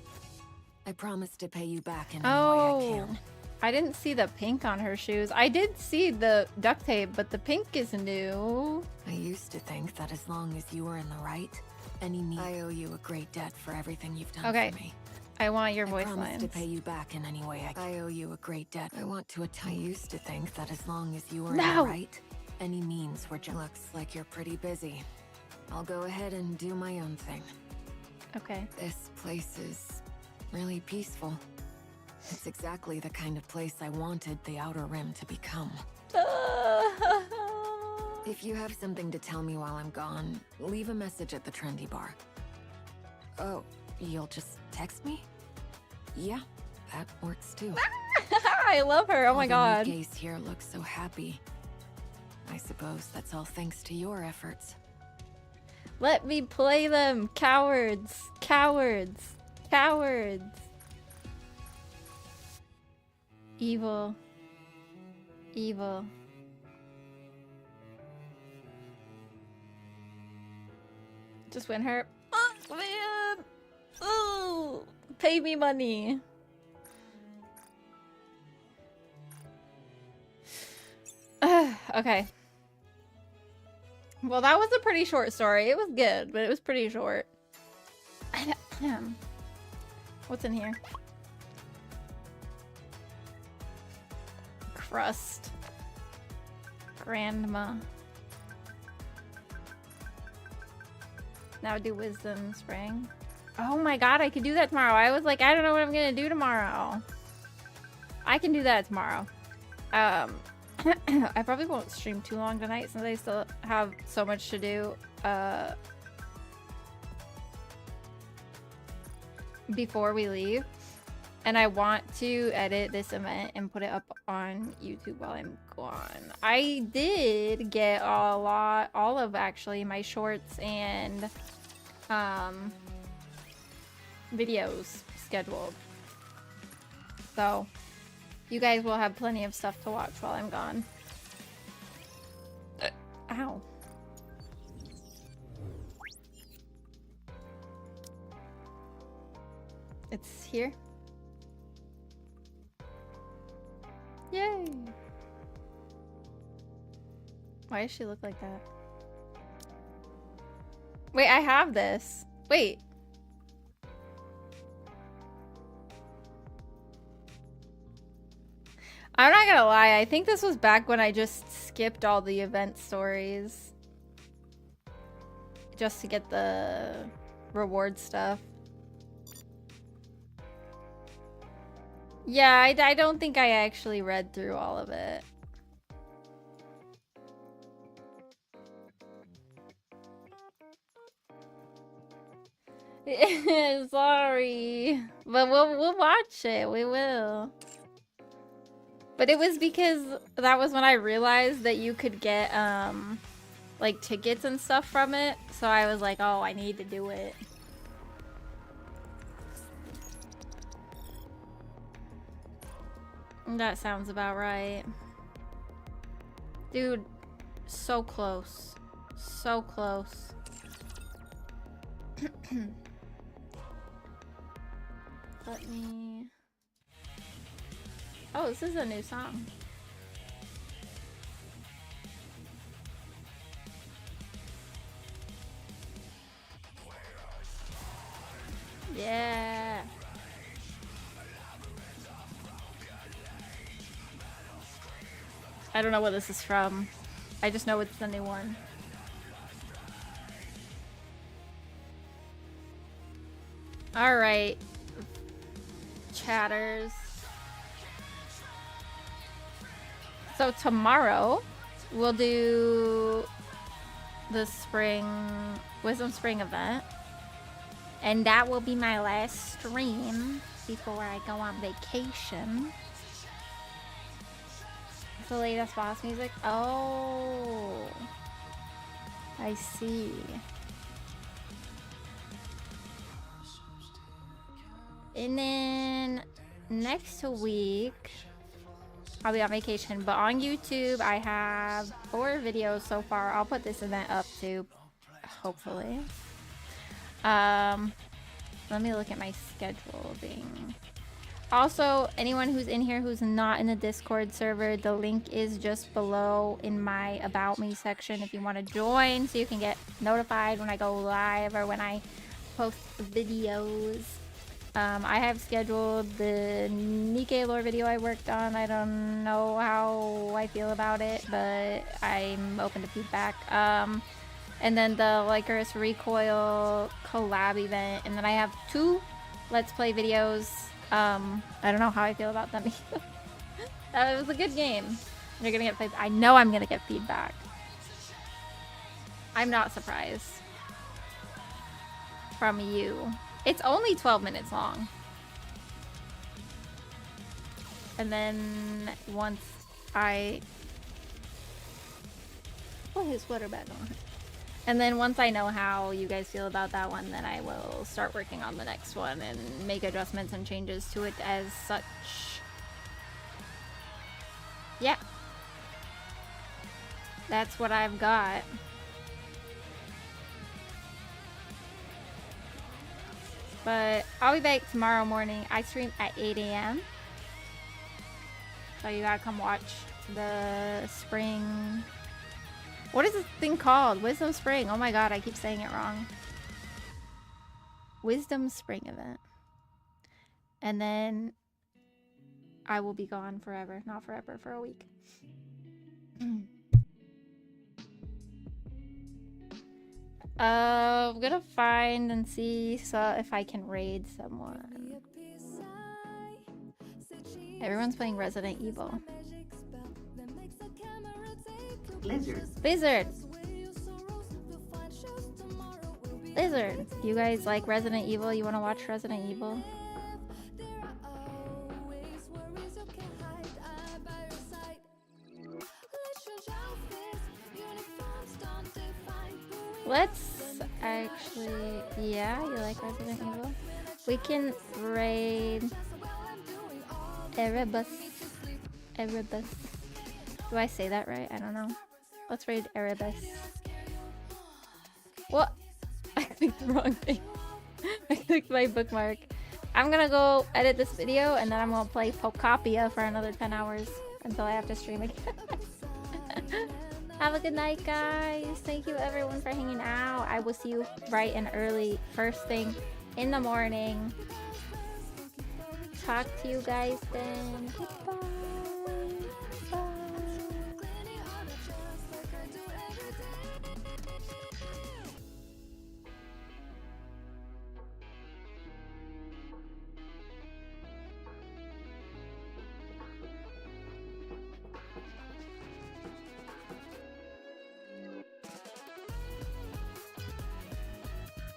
I promise to pay you back in any way I can. I didn't see the pink on her shoes. I did see the duct tape, but the pink is new. I used to think that as long as you were in the right, any need. I owe you a great debt for everything you've done Okay. for me. I want your I voice promise lines. to pay you back in any way I owe you a great debt. I want to. I used to think that as long as you were in No. the right, any means were. Looks like you're pretty busy. I'll go ahead and do my own thing. Okay. This place is really peaceful. It's exactly the kind of place I wanted the Outer Rim to become. If you have something to tell me while I'm gone, leave a message at the trendy bar. Oh, you'll just text me? Yeah, that works too. I love her. Oh my All god. the new gays here look so happy. I suppose that's all thanks to your efforts. Let me play them. Cowards. Cowards. Cowards. Evil. Evil. Just win her. Oh, man. Ooh. Pay me money. Okay. Well, that was a pretty short story. It was good, but it was pretty short. What's in here? Crust. Grandma. Now do wisdom spring. Oh my god, I could do that tomorrow. I was like, I don't know what I'm gonna do tomorrow. I can do that tomorrow. I probably won't stream too long tonight since I still have so much to do before we leave. And I want to edit this event and put it up on YouTube while I'm gone. I did get all of actually my shorts and videos scheduled. So you guys will have plenty of stuff to watch while I'm gone. Ow. It's here. Yay! Why does she look like that? Wait, I have this. Wait. I'm not gonna lie, I think this was back when I just skipped all the event stories. Just to get the reward stuff. Yeah, I don't think I actually read through all of it. Sorry. But we'll watch it. We will. But it was because that was when I realized that you could get like tickets and stuff from it. So I was like, oh, I need to do it. That sounds about right. Dude, so close. So close. Let me... Oh, this is a new song. Yeah. I don't know what this is from. I just know it's the new one. Alright. Chatters. So tomorrow we'll do the Wisdom Spring event. And that will be my last stream before I go on vacation. The latest boss music? Oh, I see. And then next week I'll be on vacation, but on YouTube I have 4 videos so far. I'll put this event up too, hopefully. Let me look at my scheduling. Also, anyone who's in here who's not in the Discord server, the link is just below in my About Me section if you want to join, so you can get notified when I go live or when I post videos. I have scheduled the Nikke lore video I worked on. I don't know how I feel about it, but I'm open to feedback. And then the Lycoris Recoil collab event, and then I have 2 Let's Play videos. I don't know how I feel about them either. It was a good game. You're gonna get feedback. I know I'm gonna get feedback. I'm not surprised from you. It's only 12 minutes long. And then once I put his sweater back on. And then once I know how you guys feel about that one, then I will start working on the next one and make adjustments and changes to it as such. Yeah. That's what I've got. But I'll be back tomorrow morning. I stream at 8 AM. So you gotta come watch the spring... What is this thing called? Wisdom Spring. Oh my god, I keep saying it wrong. Wisdom Spring event. And then I will be gone forever. Not forever, for a week. I'm gonna find and see if I can raid someone. Everyone's playing Resident Evil. Blizzard. You guys like Resident Evil? You want to watch Resident Evil? Let's actually... Yeah, you like Resident Evil? We can raid... Erebus. Do I say that right? I don't know. Let's raid Erebus. What? I clicked the wrong thing. I clicked my bookmark. I'm gonna go edit this video and then I'm gonna play Pocopia for another 10 hours until I have to stream again. Have a good night, guys. Thank you everyone for hanging out. I will see you bright and early, first thing in the morning. Talk to you guys then. Goodbye.